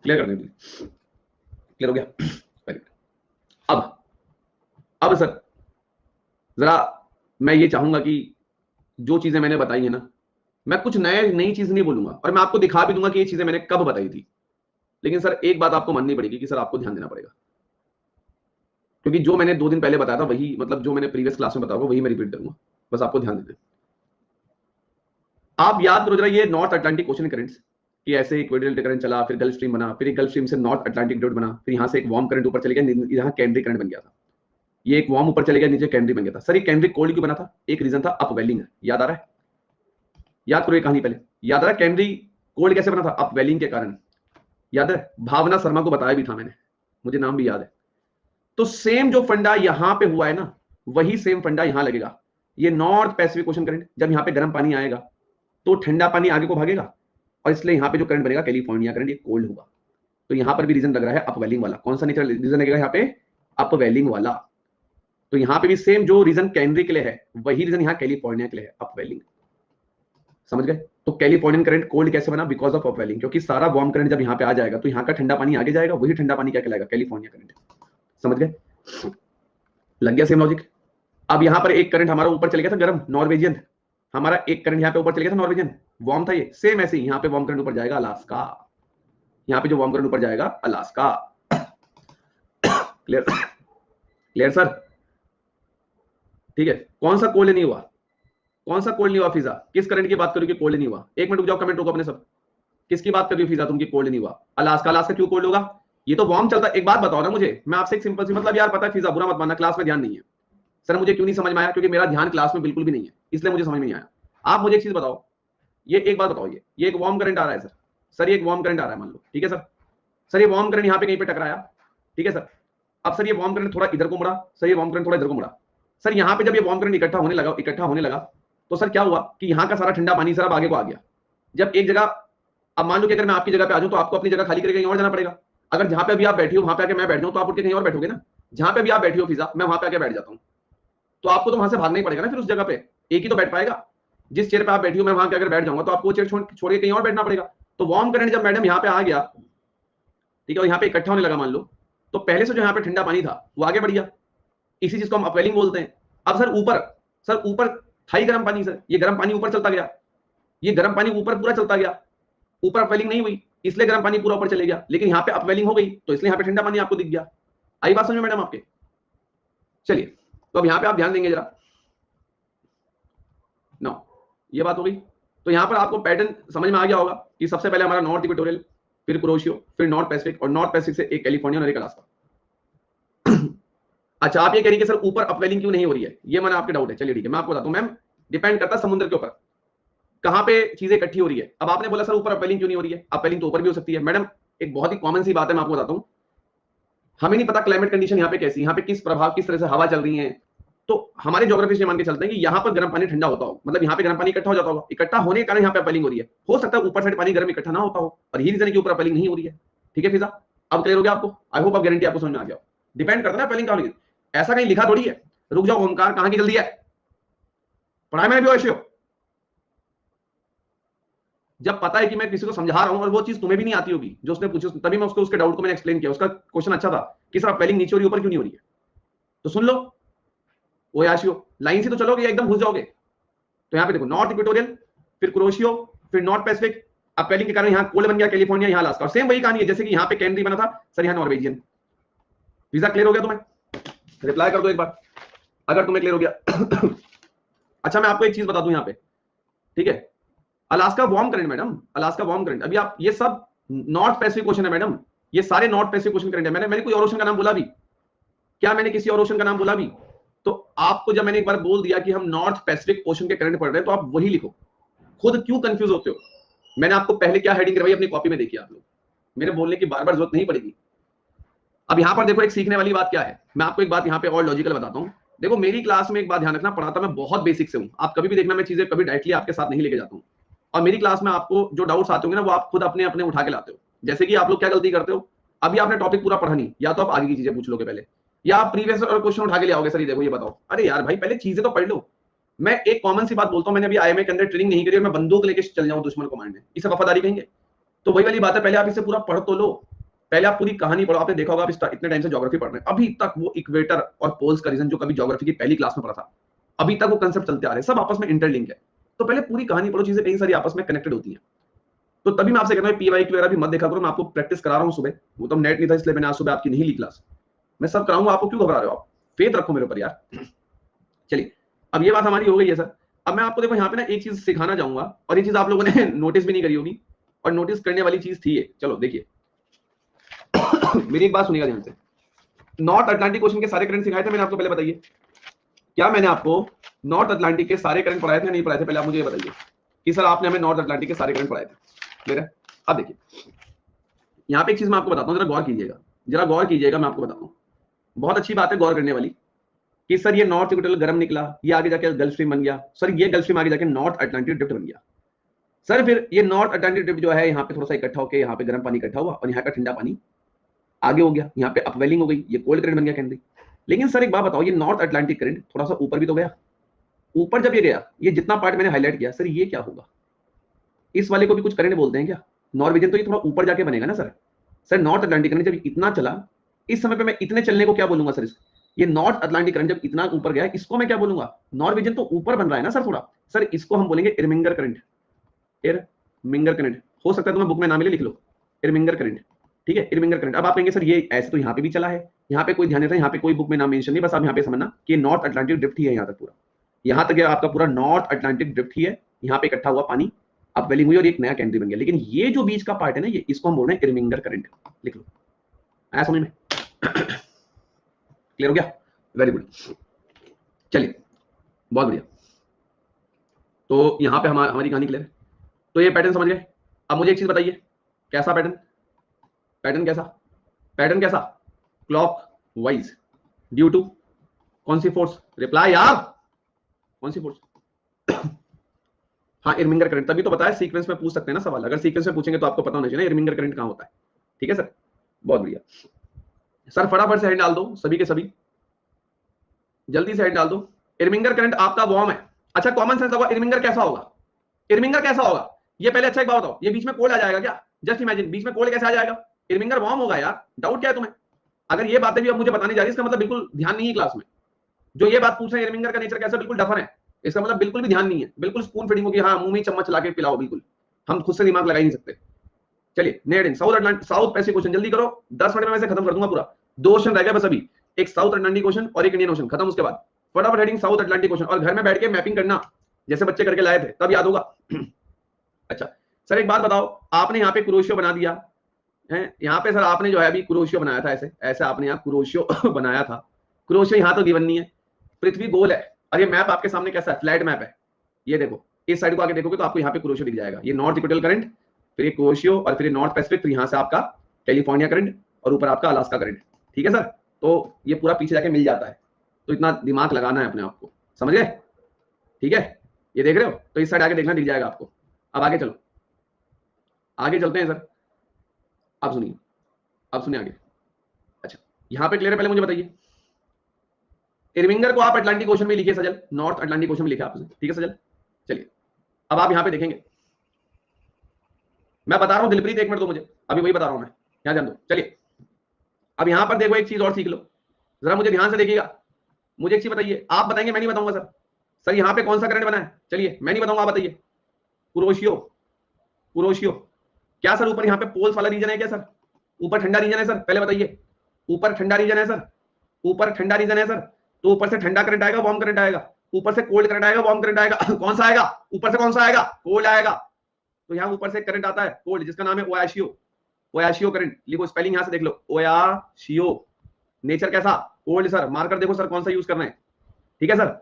क्लियर कर दें, क्लियर हो गया? Very good. अब सर जरा मैं ये चाहूंगा कि जो चीजें मैंने बताई है ना, मैं कुछ नई चीज नहीं बोलूंगा, और मैं आपको दिखा भी दूंगा कि ये चीजें मैंने कब बताई थी। लेकिन सर एक बात आपको माननी पड़ेगी कि सर आपको ध्यान देना पड़ेगा, क्योंकि जो मैंने 2 दिन पहले बताया था वही, मतलब जो मैंने प्रीवियस क्लास में बताया वही मैं रिपीट करूंगा, बस आपको ध्यान देना। आप याद करो जरा, ये नॉर्थ अटलांटिक ओशन करंट्स, कि ऐसे इक्वेटोरियल करंट चला, फिर गल्फ स्ट्रीम बना, फिर एक गल्फ स्ट्रीम से नॉर्थ अटलांटिक ड्यूट बना, फिर यहां से एक वार्म करंट ऊपर चले गया, यहां कैनरी करंट बन गया था। ये एक वार्म ऊपर चले गया, नीचे कैनरी बन गया था। सर ये कैनरी कोल्ड क्यों बना था? एक रीजन था अपवेलिंग, याद आ रहा है? याद करो ये कहानी पहले, याद आ रहा है कैनरी कोल्ड कैसे बना था? अपवेलिंग के कारण। याद है, भावना शर्मा को बताया भी था मैंने, मुझे नाम भी याद है। तो सेम जो फंडा यहां पे हुआ है ना, वही सेम फंडा यहां लगेगा। ये नॉर्थ पैसिफिक ओशन करंट, जब यहां पे गर्म पानी आएगा तो ठंडा पानी आगे को भागेगा, और इसलिए यहां पे जो करंट बनेगा कैलिफोर्निया करंट, ये कोल्ड होगा। तो यहां पर भी रीजन लग रहा है अपवेलिंग वाला। कौन सा नेचुरल रीजन लगेगा यहां पे? अपवेलिंग वाला। तो यहां पे भी सेम जो रीजन कैनरी के लिए है, वही रीजन यहां कैलिफोर्निया के लिए है, अपवेलिंग। समझ गए? तो कैलिफोर्नियन करंट कोल्ड कैसे बना? बिकॉज ऑफ अपवेलिंग, क्योंकि सारा वार्म करंट जब यहां पे आ जाएगा तो यहां का ठंडा पानी आगे जाएगा, वही ठंडा पानी क्या कहलाएगा? California current. समझ गए? लग गया सेम लॉजिक? अब यहां पर एक करंट हमारा ऊपर चले गया था गर्म, नॉर्वेजियन। हमारा एक करंट यहां पे ऊपर चले गया था नॉर्वेजियन, वार्म था ये। सेम ऐसे ही यहां पे वार्म करंट ऊपर जाएगा अलास्का, यहां पे जो वार्म करंट ऊपर जाएगा अलास्का। क्लियर? Clear sir? ठीक है, कौन सा कोल्ड नहीं हुआ? कौन सा कोल्ड नहीं हुआ? फिजा, किस करंट की बात करोगे कोल्ड नहीं हुआ? एक मिनट रुक जाओ, कमेंट रुको अपने सब। किसकी बात कर रही हो फिजा तुम कि कोल्ड नहीं हुआ? अलास्का। अलास्का क्यों कोल्ड होगा? ये तो वार्म चलता है। एक बात बताओ ना मुझे, मैं आपसे एक सिंपल सी, मतलब यार पता है फिजा, बुरा मत मानना, क्लास में ध्यान नहीं है। सर मुझे क्यों नहीं समझ में आया? क्योंकि मेरा ध्यान क्लास में बिल्कुल भी नहीं है, इसलिए मुझे समझ में नहीं आया। आप मुझे एक चीज बताओ, ये एक बात बताओ, ये एक वार्म करंट आ रहा है सर। सर ये एक वार्म करंट आ रहा है मान लो, ठीक है सर। सर ये वार्म करंट यहाँ पे कहीं पे टकराया, ठीक है सर। अब सर ये वार्म करंट थोड़ा इधर को मुड़ा, सर ये वार्म करंट थोड़ा इधर को मुड़ा। सर यहाँ पे जब ये वार्म करंट इकट्ठा होने लगा तो सर क्या हुआ कि यहाँ का सारा ठंडा पानी सर अब आगे को आ गया। जब एक जगह, अब मान लो कि अगर मैं आपकी जगह पे आ जाऊं तो आपको अपनी जगह खाली करके कहीं और जाना पड़ेगा। अगर जहां पे अभी आप बैठी हो वहां पे आके मैं बैठ जाऊं तो आप उठ के कहीं और बैठोगे ना। जहां पे भी आप बैठी हो फिजा, मैं वहां पे आके बैठ जाता हूं, तो आपको तो वहां से भागना ही पड़ेगा ना फिर उस जगह पे। एक ही तो बैठ पाएगा। जिस चेयर पे आप बैठी हो मैं वहां पे अगर बैठ जाऊंगा तो आपको चेयर छोड़ के कहीं और बैठना पड़ेगा। तो वार्म करंट जब मैडम यहाँ पे आ गया, ठीक है, और यहाँ पे इकट्ठा होने लगा मान लो, तो पहले से जो यहाँ पे ठंडा पानी था वो आगे बढ़ गया। इसी चीज को हम अपवेलिंग बोलते हैं। अब सर ऊपर था ही गर्म पानी सर, ये गर्म पानी ऊपर चलता गया, ये गर्म पानी ऊपर पूरा चलता गया, ऊपर अपवेलिंग नहीं हुई, इसलिए गर्म पानी पूरा ऊपर चले गया। लेकिन यहाँ पे अपवेलिंग हो गई तो इसलिए यहाँ पे ठंडा पानी आपको दिख गया। आई बात समझ में मैडम आपके? चलिए, तो अब यहाँ पे आप ध्यान देंगे जरा। नो, ये बात हो गई। तो यहां पर आपको पैटर्न समझ में आ गया होगा कि सबसे पहले हमारा नॉर्थ इक्वेटोरियल, फिर क्रोशियो, फिर नॉर्थ पैसिफिक, और नॉर्थ पैसिफिक से एक कैलिफोर्निया और एक अलास्का। अच्छा, आप ये कह रही कि सर ऊपर अपवेलिंग क्यों नहीं हो रही है, ये मैंने आपके डाउट है। चलिए ठीक है, मैं आपको बताता हूं। मैम, डिपेंड करता है समुद्र के ऊपर कहां पे चीजें इकट्ठी हो रही है। अब आपने बोला सर ऊपर अपवेलिंग क्यों नहीं हो रही है? अपवेलिंग तो ऊपर भी हो सकती है मैडम। एक बहुत ही कॉमन सी बात है, मैं आपको बताता हूं। हमें नहीं पता क्लाइमेट कंडीशन यहाँ पे कैसी, यहाँ पे किस प्रभाव, किस तरह से हवा चल रही है। तो हमारे ज्योग्राफी से मान के चलते हैं कि यहाँ पर गर्म पानी ठंडा होता हो, मतलब यहाँ पे गर्म पानी इकट्ठा हो जाता होगा। इकट्ठा होने के कारण यहाँ पे अपवेलिंग हो रही है। हो सकता है ऊपर साइड पानी गर्म इकट्ठा ना होता हो, और यही रीजन है कि ऊपर अपवेलिंग नहीं हो रही है। ठीक है फिजा, अब क्लियर हो गया आपको? आई होप आप गारंटी आपको समझ में आ गया। डिपेंड करता है अपवेलिंग कहां, ऐसा कहीं लिखा थोड़ी है। रुक जाओ ओमकार, कहां की जल्दी है? पढ़ाई मैंने भी वैसे हो, जब पता है कि मैं किसी को समझा रहा हूं और वो चीज तुम्हें भी नहीं आती होगी जो उसने पूछी, तभी मैं उसको उसके डाउट को मैंने एक्सप्लेन किया। उसका क्वेश्चन अच्छा था कि सर अपवेलिंग नीचे हो रही ऊपर क्यों नहीं हो रही है, तो सुन लो वो याशियो लाइन से तो चलोगे या एकदम घुस जाओगे। तो यहाँ पे देखो नॉर्थ इक्वेटोरियल, फिर क्रोशियो, फिर नॉर्थ पैसिफिक, अपवेलिंग के कारण यहाँ कोल्ड बन गया कैलिफोर्निया, यहाँ अलास्का। और सेम वही कहानी है जैसे कि यहाँ पे कैनरी बना था सर, यहाँ नॉर्वेजियन। वीजा क्लियर हो गया तुम्हें? रिप्लाई कर दो एक बार अगर तुम्हें क्लियर हो गया। अच्छा मैं आपको एक चीज बता दूं यहाँ पे, ठीक है, Alaska warm current madam, Alaska warm current. अभी आप ये सब नॉर्थ पैसिफिक क्वेश्चन है मैडम, ये सारे नॉर्थ पैसिफिक क्वेश्चन करंट है। मैंने कोई और ओशन का नाम बोला भी क्या? मैंने किसी और ओशन का नाम बोला भी? तो आपको जब मैंने एक बार बोल दिया कि हम नॉर्थ पैसिफिक ओशन के करंट पढ़ रहे हैं तो आप वही लिखो। खुद क्यों कंफ्यूज होते हो? मैंने आपको पहले क्या हेडिंग करवाई अपनी कॉपी में देखिए आप लोग, मेरे बोलने की बार बार जरूरत नहीं पड़ेगी। अब यहां पर देखो एक सीखने वाली बात क्या है, मैं आपको एक बात यहां पे और लॉजिकल बताता हूं। देखो मेरी क्लास में एक बात ध्यान रखना, पढ़ाता मैं बहुत बेसिक से हूं। आप कभी भी देखना मैं चीजें कभी डायरेक्टली आपके साथ नहीं लेके जाता हूं। और मेरी क्लास में आपको जो डाउट्स आते होंगे ना वो आप खुद अपने अपने उठा के लाते हो। जैसे कि आप लोग क्या गलती करते हो, अभी आपने टॉपिक पूरा पढ़ा नहीं, या तो आप आगे की चीजें पूछ लोगे पहले, या आप प्रीवियस क्वेश्चन उठा के ले आओगे, सर ये देखो ये बताओ। अरे यार भाई पहले चीजें तो पढ़ लो। मैं एक कॉमन सी बात बोलता हूं, मैंने अभी आईएमए के अंदर ट्रेनिंग नहीं करी और मैं बंदूक लेके चल जाऊं दुश्मन को मारने, इसे वफादारी कहेंगे? तो वही वाली बात है, पहले आप इसे पूरा पढ़ तो लो, पहले आप पूरी कहानी पढ़ो। आपने देखा होगा आप इतने टाइम से ज्योग्राफी पढ़ रहे हैं, अभी तक वो इक्वेटर और पोल्स का रीजन जो कभी ज्योग्राफी की पहली क्लास में पढ़ा था, अभी तक वो कंसेप्ट चलते आ रहे हैं, सब आपस में इंटरलिंक है। तो पहले पूरी कहानी पढ़ो, चीजें कई सारी आपस में कनेक्टेड होती हैं। तो तभी मैं आपसे कहता हूं पीवाई वगैरह भी मत देखा करो, मैं आपको प्रैक्टिस करा रहा हूं सुबह, वो तो नेट नहीं था इसलिए मैंने आज सुबह आपकी नहीं ली क्लास, मैं सब कराऊंगा। आपको क्यों घबरा रहे हो आप? फेथ रखो मेरे ऊपर यार। चलिए अब ये बात हमारी हो गई है सर। अब मैं आपको देखो यहाँ पे ना एक चीज सिखाना चाहूंगा, और ये चीज आप लोगों ने नोटिस भी नहीं करी होगी, और नोटिस करने वाली चीज थी ये। चलो देखिए मेरी एक बात सुनिएगा ध्यान से। नॉर्थ अटलांटिक ओशन के सारे करंट सिखाए थे मैंने आपको, पहले बताइए क्या मैंने आपको नॉर्थ अटलांटिक के सारे करंट पढ़ाए थे या नहीं पढ़ाए थे? पहले आप मुझे ये बताइए कि सर आपने हमें नॉर्थ अटलांटिक के सारे करंट पढ़ाए थे। मेरे अब देखिए यहाँ पे एक चीज मैं आपको बताता हूँ, जरा गौर कीजिएगा, जरा गौर कीजिएगा, मैं आपको बताता हूँ। बहुत अच्छी बात है गौर करने वाली कि सर ये नॉर्थ इक्वेटोरियल गर्म निकला, ये आगे जाके गल्फ स्ट्रीम बन गया, सर ये गल्फ स्ट्रीम आगे जाके नॉर्थ अटलांटिक ड्रिफ्ट बन गया। सर फिर ये नॉर्थ अटलांटिक ड्रिफ्ट जो है यहाँ पे थोड़ा सा इकट्ठा होकर यहाँ पे गर्म पानी इकट्ठा हुआ और यहाँ का ठंडा पानी आगे हो गया, यहाँ पे अपवेलिंग हो गई, ये कोल्ड करंट बन गया कैनरी। लेकिन सर एक बात बताओ, ये नॉर्थ अटलांटिक करंट थोड़ा सा ऊपर भी तो गया। ऊपर जब ये गया, ये जितना पार्ट मैंने हाईलाइट किया, सर ये क्या होगा? इस वाले को भी कुछ करंट बोलते हैं क्या? नॉर्वेजियन तो ये थोड़ा ऊपर जाके बनेगा ना sir. Sir north Atlantic current जब इतना चला, इस समय पे मैं इतने चलने को क्या बोलूंगा सर? ये नॉर्थ अटलांटिक करंट जब इतना ऊपर गया, इसको मैं क्या बोलूंगा? नॉर्वेजियन तो ऊपर बन रहा है ना सर थोड़ा, सर इसको हम बोलेंगे इरमिंगर करंट। इरमिंगर करंट हो सकता है तुम्हें बुक में नाम मिले, लिख लो इरमिंगर करंट, ठीक है, इरमिंगर करंट। अब आप कहेंगे सर ये ऐसे तो यहाँ पे भी चला है, यहाँ पे कोई ध्यान देता है, यहाँ पे कोई बुक में नाम मेंशन नहीं, बस आप यहाँ पे समझना कि नॉर्थ अटलांटिक ड्रिफ्ट ही है यहाँ तक पूरा, यहाँ तक आपका पूरा नॉर्थ अटलांटिक ड्रिफ्ट ही है। यहाँ पे इकट्ठा हुआ पानी, अब वेलिंग हुई और एक नया कैंट्री बन गया। लेकिन ये जो बीच का पार्ट है ना, ये इसको हम बोल रहे हैं इरमिंगर करंट, लिख लो। आया समझ में? क्लियर हो गया? वेरी गुड, चलिए बहुत बढ़िया। तो यहाँ पे हमारी कहानी क्लियर है। तो ये पैटर्न समझ गए। अब मुझे एक चीज बताइए, कैसा पैटर्न? पैटर्न कैसा? पैटर्न कैसा? क्लॉक वाइज, ड्यू टू कौन सी फोर्स? रिप्लाई यार, कौन सी फोर्स? हाँ इरमिंगर करंट, तभी तो बताया सीक्वेंस में पूछ सकते हैं ना सवाल, अगर सीक्वेंस में पूछेंगे तो आपको पता होना चाहिए ना इरमिंगर करंट कहां होता है। ठीक है सर, बहुत बढ़िया। सर फटाफट से हेड डाल दो सभी के सभी, जल्दी से हेड डाल दो। इरमिंगर करंट आपका वार्म है। अच्छा कॉमन सेंस होगा, इरमिंगर कैसा होगा? इरमिंगर कैसा होगा ये पहले अच्छा एक बात बताओ, ये बीच में कोल्ड आ जाएगा क्या? जस्ट इमेजिन बीच में कोल्ड कैसे आ जाएगा? इरमिंगर वार्म होगा यार, डाउट क्या है तुम्हें? अगर ये बातें भी अब मुझे बतानी जा रही है, इसका मतलब बिल्कुल ध्यान नहीं है क्लास में। जो ये बात पूछ रहे हैं इरमिंगर का नेचर कैसा, बिल्कुल डफर है, इसका मतलब बिल्कुल भी ध्यान नहीं है, बिल्कुल स्पून फीडिंग होगी, हाँ मुंह में चम्मच ला के पिलाओ, बिल्कुल हम खुद से दिमाग लगा ही नहीं सकते। चलिए net in south Atlantic, south Pacific question जल्दी करो, 10 मिनट में से खत्म कर दूंगा पूरा। 2 ओशन रह गया बस अभी, एक साउथ अटलांटिक ओशन और एक इंडियन ओशन, खत्म उसके बाद। फटाफट हेडिंग साउथ अटलांटिक ओशन, और घर में बैठ के मैपिंग करना जैसे बच्चे करके लाए थे, तब याद होगा। अच्छा सर एक बात बताओ, आपने यहाँ पे क्रोशियो बना दिया है, यहाँ पे सर आपने जो है अभी क्रोशियो बनाया था, ऐसे ऐसे आपने यहाँ क्रोशियो बनाया था। क्रोशियो यहाँ तो गिवन नहीं है, पृथ्वी गोल है और ये मैप आपके सामने कैसा है? फ्लैट मैप है। ये देखो इस साइड को आगे देखोगे तो आपको यहाँ पे क्रोशियो दिख जाएगा, ये नॉर्थ इक्वेटोरियल करंट, फिर ये क्रोशियो, और फिर नॉर्थ पैसिफिक, फिर यहाँ से आपका कैलिफोर्निया करंट, और ऊपर आपका अलास्का करंट। ठीक है सर, तो ये पूरा पीछे जाके मिल जाता है, तो इतना दिमाग लगाना है अपने आप को, समझ गए? ठीक है, ये देख रहे हो, तो इस साइड आगे देखना, दिख जाएगा आपको। अब आगे चलो, आगे चलते हैं सर, आप सुनिए, अब सुनिए आगे। अच्छा यहाँ पे क्लियर है? पहले मुझे बताइए, इरविंगर को आप अटलांटिक ओशन में लिखिए सजल, नॉर्थ अटलांटिक ओशन में लिखा आपने, ठीक है सजल? चलिए अब आप यहाँ पे देखेंगे, मैं बता रहा हूँ दिलप्रीत, 1 मिनट दो मुझे, अभी वही बता रहा हूँ मैं, यहाँ जान दो। चलिए अब यहाँ पर देखो एक चीज और सीख लो, जरा मुझे ध्यान से देखिएगा। मुझे एक चीज बताइए, आप बताएंगे मैं नहीं बताऊंगा सर। सर यहाँ पे कौन सा करंट बना है, चलिए मैं नहीं बताऊंगा, आप बताइए। कुरोशियो, कुरोशियो क्या सर? ऊपर यहाँ पे पोल्स वाला रीजन है क्या सर? ऊपर ठंडा रीजन है सर? पहले बताइए, ऊपर ठंडा रीजन है सर? ऊपर ठंडा रीजन है सर, तो ऊपर से ठंडा करंट आएगा, वार्म करंट आएगा। ऊपर से कोल्ड करंट आएगा, वार्म करंट आएगा। कौन सा आएगा ऊपर से? कौन सा आएगा? कोल्ड आएगा। तो यहाँ ऊपर से करंट आता है कोल्ड, जिसका नाम है ओयाशियो। ओयाशियो करंट लिखो, स्पेलिंग यहाँ से देख लो, ओयाशियो। नेचर कैसा? Cold sir. मार्कर देखो सर कौन सा यूज करना है, ठीक है सर।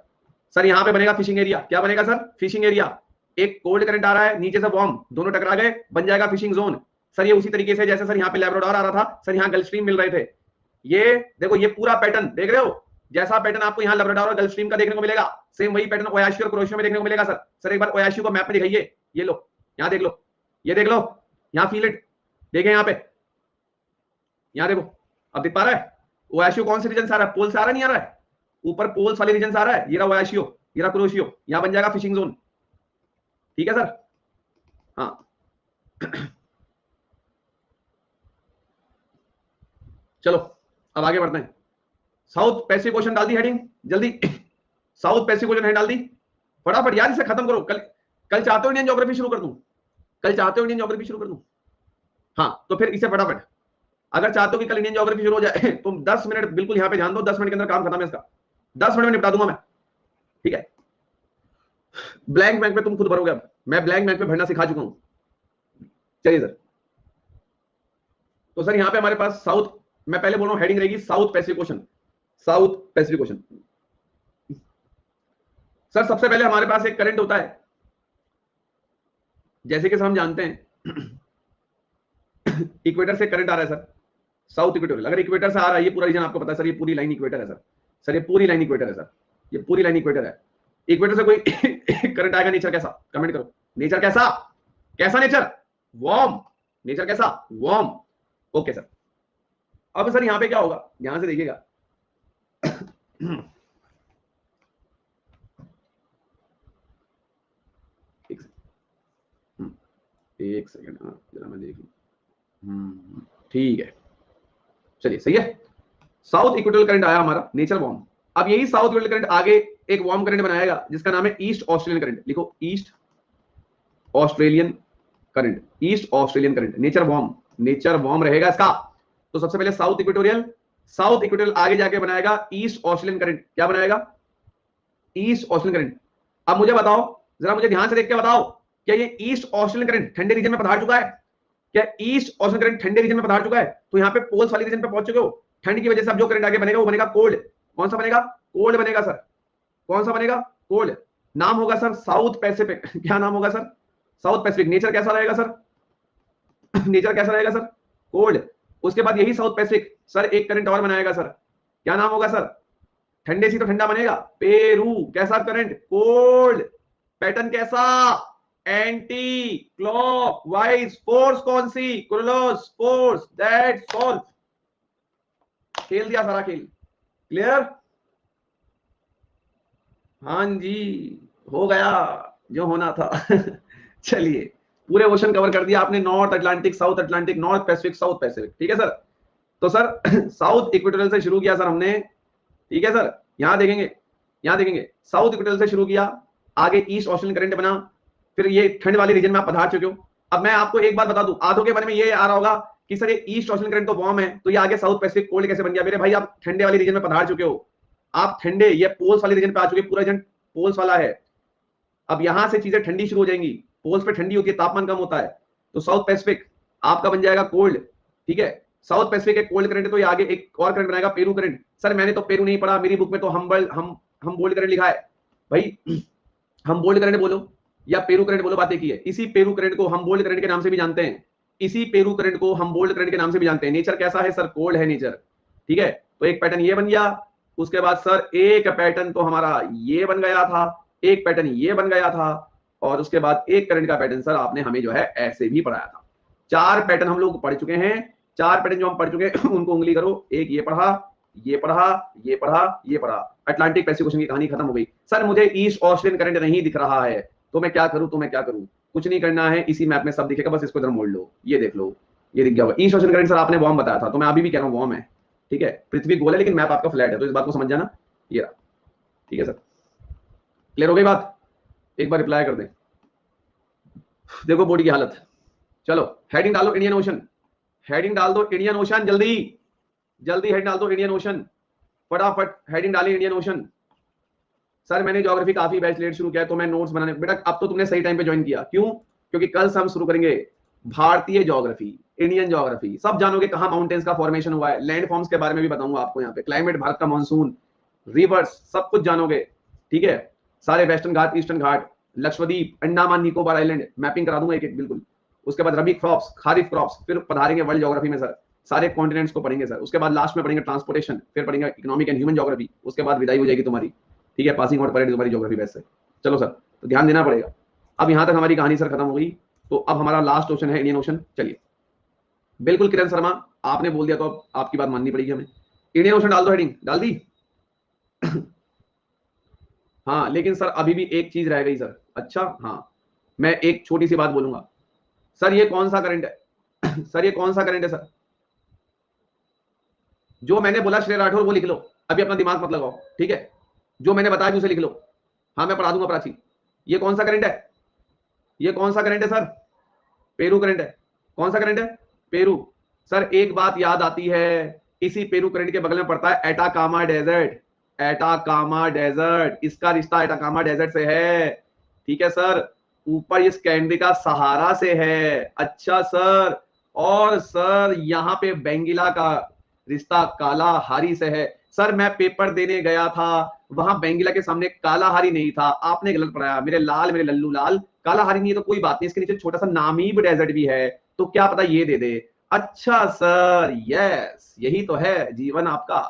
सर यहाँ पे बनेगा फिशिंग एरिया। क्या बनेगा सर? Fishing area. एक कोल्ड करंट आ रहा है, नीचे से वार्म, दोनों टकरा गए, बन जाएगा फिशिंग जोन। सर ये उसी तरीके से जैसे सर यहाँ पे लैब्राडोर आ रहा था, सर यहाँ गल्फ स्ट्रीम मिल रहे थे। ये देखो, ये पूरा पैटर्न देख रहे हो, जैसा पैटर्न आपको यहाँ लैब्राडोर और गल्फ स्ट्रीम का देखने को मिलेगा, सेम वही पैटर्न ओयाशियो और क्रोएशिया में देखने को मिलेगा सर। सर एक बार ओयाशियो को मैप में दिखाइए, ये लो, यहाँ देख लो, ये देख लो, यहाँ फील इट, देखें यहाँ पे, यहाँ देखो, अब दिख पा रहा है ओयाशियो कौन से रीजन से आ रहा है? पोल से आ रहा नहीं आ रहा है? ऊपर पोल्स वाले रीजन से आ रहा है, ये रहा ओयाशियो, ये रहा क्रोएशियो, यहाँ बन जाएगा फिशिंग जोन, ठीक है सर। हाँ चलो अब आगे बढ़ते हैं। साउथ पैसिफिक ओशन डाल दी हेडिंग जल्दी। साउथ पैसिफिक ओशन हेड डाल दी फटाफट यार, इसे खत्म करो। कल चाहते हो इंडियन ज्योग्राफी शुरू कर दूं? कल चाहते हो इंडियन ज्योग्राफी शुरू कर दूं? हाँ तो फिर इसे फटाफट, अगर चाहते हो कि कल इंडियन ज्योग्राफी शुरू हो जाए तुम 10 मिनट बिल्कुल यहाँ पे ध्यान दो, 10 मिनट के अंदर काम खत्म है इसका, 10 मिनट में निपटा दूंगा मैं, ठीक है। ब्लैंक बैंक पे तुम खुद भरोगे, अब मैं ब्लैंक बैंक पे भरना सिखा चुका हूं। चलिए सर, तो सर यहाँ पे हमारे पास साउथ, मैं पहले बोल रहा हूँ हेडिंग रहेगी south Pacific ocean, south Pacific ocean. Sir सबसे पहले हमारे पास एक करंट होता है, जैसे कि हम जानते हैं इक्वेटर से करंट आ रहा है सर, साउथ इक्वेटोरियल। अगर इक्वेटर से आ रहा है, ये पूरा रीजन आपको पता है सर, ये पूरी लाइन इक्वेटर है सर, सर ये पूरी लाइन इक्वेटर है सर, ये पूरी लाइन इक्वेटर है। इक्वेटर से कोई करंट आएगा, नेचर कैसा? कमेंट करो, नेचर कैसा? कैसा नेचर? वार्म। नेचर कैसा? वार्म। Okay sir. अब सर यहां पे क्या होगा, यहां से देखिएगा एक सेकंड, हाँ जरा मैं देख लूं, ठीक है, चलिए सही है। साउथ इक्वेटोरियल करंट आया हमारा, नेचर वार्म। अब यही साउथ इक्वेटोरियल करंट आगे एक वार्म करंट बनाएगा, जिसका नाम है ईस्ट ऑस्ट्रेलियन करंट। लिखो, east Australian current, east Australian current, nature warm, nature warm रहेगा इसका। तो सबसे पहले साउथ इक्वेटोरियल, साउथ इक्वेटोरियल आगे जाके बनाएगा ईस्ट ऑस्ट्रेलियन करंट। क्या बनाएगा? East Australian current. अब मुझे बताओ, जरा मुझे ध्यान से देख के बताओ, क्या ये ईस्ट ऑस्ट्रेलियन करंट ठंडे रीजन में पधार चुका है? क्या ईस्ट ऑस्ट्रेलियन करंट ठंडे रीजन में पधार चुका है? तो यहाँ पे पोल्स वाली रीजन पे पहुंच चुके हो, ठंड की वजह से अब जो करंट आगे बनेगा वो बनेगा कोल्ड। कौन सा बनेगा? कोल्ड बनेगा सर। कौन सा बनेगा? कोल्ड। नाम होगा सर साउथ पैसिफिक। क्या नाम होगा सर? South Pacific. नेचर कैसा रहेगा सर? नेचर कैसा रहेगा सर? कोल्ड। उसके बाद यही साउथ पैसिफिक सर एक करंट और बनाएगा सर, क्या नाम होगा सर? ठंडे से तो ठंडा बनेगा, पेरू। कैसा करंट? कोल्ड। पैटर्न कैसा? Anti clockwise force. कौन सी? कुरलोस फोर्स। That's all. खेल दिया सारा खेल, क्लियर? हाँ जी, हो गया जो होना था। चलिए, पूरे ओशन कवर कर दिया आपने, north Atlantic, south Atlantic, north Pacific, south Pacific, ठीक है सर। तो सर साउथ इक्वेटोरियल से शुरू किया सर हमने, ठीक है सर। यहां देखेंगे, यहां देखेंगे साउथ इक्वेटोरियल से शुरू किया, आगे ईस्ट ऑस्ट्रेलियन करंट बना, फिर ये ठंड वाले रीजन में आप पधार चुके हो। अब मैं आपको एक बात बता दूं, आधों के बारे में ये आ रहा होगा कि सर ये ईस्ट ऑस्ट्रेलियन करंट तो वार्म है, तो ये आगे साउथ पैसिफिक कोल्ड कैसे बन गया? मेरे भाई आप ठंडे वाले रीजन में पधार चुके हो, आप ठंडे, ये पोल्स वाले रीजन पे आ चुके, पूरा रीजन पोल्स वाला है। अब यहां से चीजें ठंडी शुरू हो जाएंगी, पोल्स पे ठंडी होती है, तापमान कम होता है, तो साउथ पैसिफिक आपका बन जाएगा कोल्ड, ठीक है। साउथ पैसिफिक एक कोल्ड करंट है, तो ये आगे एक और करंट बनाएगा, पेरू करंट। सर मैंने तो पेरू नहीं पढ़ा, मेरी बुक में तो हम बोल्ड करंट लिखा है भाई। हम बोल्ड करंट बोलो या पेरू करंट बोलो, बातें की है। इसी पेरू करंट को हम बोल्ड करंट के नाम से भी जानते हैं, इसी पेरू करंट को हम बोल्ड करंट के नाम से भी जानते हैं। नेचर कैसा है सर? कोल्ड है नेचर, ठीक है। तो एक पैटर्न ये बन गया, उसके बाद सर एक पैटर्न तो हमारा ये बन गया था, एक पैटर्न ये बन गया था, और उसके बाद एक करंट का पैटर्न सर आपने हमें जो है ऐसे भी पढ़ाया था। 4 पैटर्न हम लोग पढ़ चुके हैं, 4 पैटर्न जो हम पढ़ चुके हैं उनको उंगली करो, एक ये पढ़ा, ये पढ़ा, ये पढ़ा, ये पढ़ा। अटलांटिक पैसिफिक ओशन की कहानी खत्म हो गई। सर मुझे ईस्ट ऑस्ट्रेलियन करंट नहीं दिख रहा है, तो मैं क्या करूं, तो मैं क्या करूं? कुछ नहीं करना है, इसी मैप में सब दिखेगा, बस इसको इधर मोड़ लो, ये देख लो, ये दिख गया होगा। ईस्ट ओशन करंट सर आपने वॉर्म बताया था, तो मैं अभी भी कह रहा हूँ वॉर्म है, ठीक है। पृथ्वी गोल है लेकिन मैप आपका फ्लैट है, तो इस बात को समझ जाना, ये रहा, ठीक है सर। क्लियर हो गई बात? एक बार रिप्लाई कर दें। देखो बॉडी की हालत, चलो हेडिंग डालो इंडियन ओशन, हेडिंग डाल दो इंडियन ओशन, जल्दी जल्दी हेडिंग डाल दो इंडियन ओशन, फटाफट हेडिंग डाली इंडियन ओशन। सर मैंने ज्योग्राफी काफी बैच लेट शुरू किया, तो मैं नोट्स बनाने, बेटा अब तो तुमने सही टाइम पे ज्वाइन किया, क्यों? क्योंकि कल से हम शुरू करेंगे भारतीय ज्योग्राफी, इंडियन ज्योग्राफी, सब जानोगे कहां माउंटेन्स का फॉर्मेशन हुआ है, लैंड फॉर्म्स के बारे में भी बताऊंगा आपको, यहाँ पे क्लाइमेट, भारत का मानसून, रिवर्स, सब कुछ जानोगे, ठीक है। सारे वेस्टर्न घाट, ईस्टर्न घाट, लक्षद्वीप, अंडमान निकोबार आइलैंड मैपिंग करा दूंगा एक एक, बिल्कुल। उसके बाद रबी क्रॉप्स, खारिफ क्रॉप्स, फिर पधारेंगे वर्ल्ड ज्योग्राफी में सर, सारे कॉन्टिनेंट्स को पढ़ेंगे सर। उसके बाद लास्ट में पढ़ेंगे ट्रांसपोर्टेशन, फिर पढ़ेंगे इकोनॉमिक एंड ह्यूमन ज्योग्राफी, उसके बाद विदाई हो जाएगी तुम्हारी, ठीक है, पासिंग आउट परेड तुम्हारी ज्योग्राफी बैच से। चलो सर, तो ध्यान देना पड़ेगा। अब यहां तक हमारी कहानी सर खत्म हो गई, तो अब हमारा लास्ट क्वेश्चन है इंडियन ओशन। चलिए, बिल्कुल किरण शर्मा, आपने बोल दिया तो अब आपकी बात माननी पड़ेगी हमें। इंडियन ओशन डाल दो, हेडिंग डाल दी। हाँ लेकिन सर अभी भी एक चीज रह गई सर। अच्छा हाँ, मैं एक छोटी सी बात बोलूंगा सर, ये कौन सा करंट है? सर ये कौन सा करंट है सर? जो मैंने बोला श्रेय राठौर वो लिख लो, अभी अपना दिमाग मत लगाओ, ठीक है। जो मैंने बताया उसे लिख लो, हाँ मैं पढ़ा दूंगा प्राची। ये कौन सा करंट है? ये कौन सा करंट है सर? पेरू करंट है। कौन सा करंट है? पेरू। सर एक बात याद आती है, इसी पेरू करंट के बगल में पड़ता है एटाकामा डेजर्ट, एटाकामा डेजर्ट, इसका रिश्ता एटाकामा डेजर्ट से है, ठीक है सर। ऊपर इस कैंडी का सहारा से है। अच्छा सर, और सर यहाँ पे बेंगिला का रिश्ता काला हारी से है। सर मैं पेपर देने गया था, वहां बेंगिला के सामने काला हारी नहीं था, आपने गलत पढ़ाया मेरे लाल, मेरे लल्लू लाल। काला हारी नहीं है तो कोई बात नहीं, इसके नीचे छोटा सा नामीब डेजर्ट भी है, तो क्या पता ये दे दे। अच्छा सर, यस यही तो है जीवन आपका।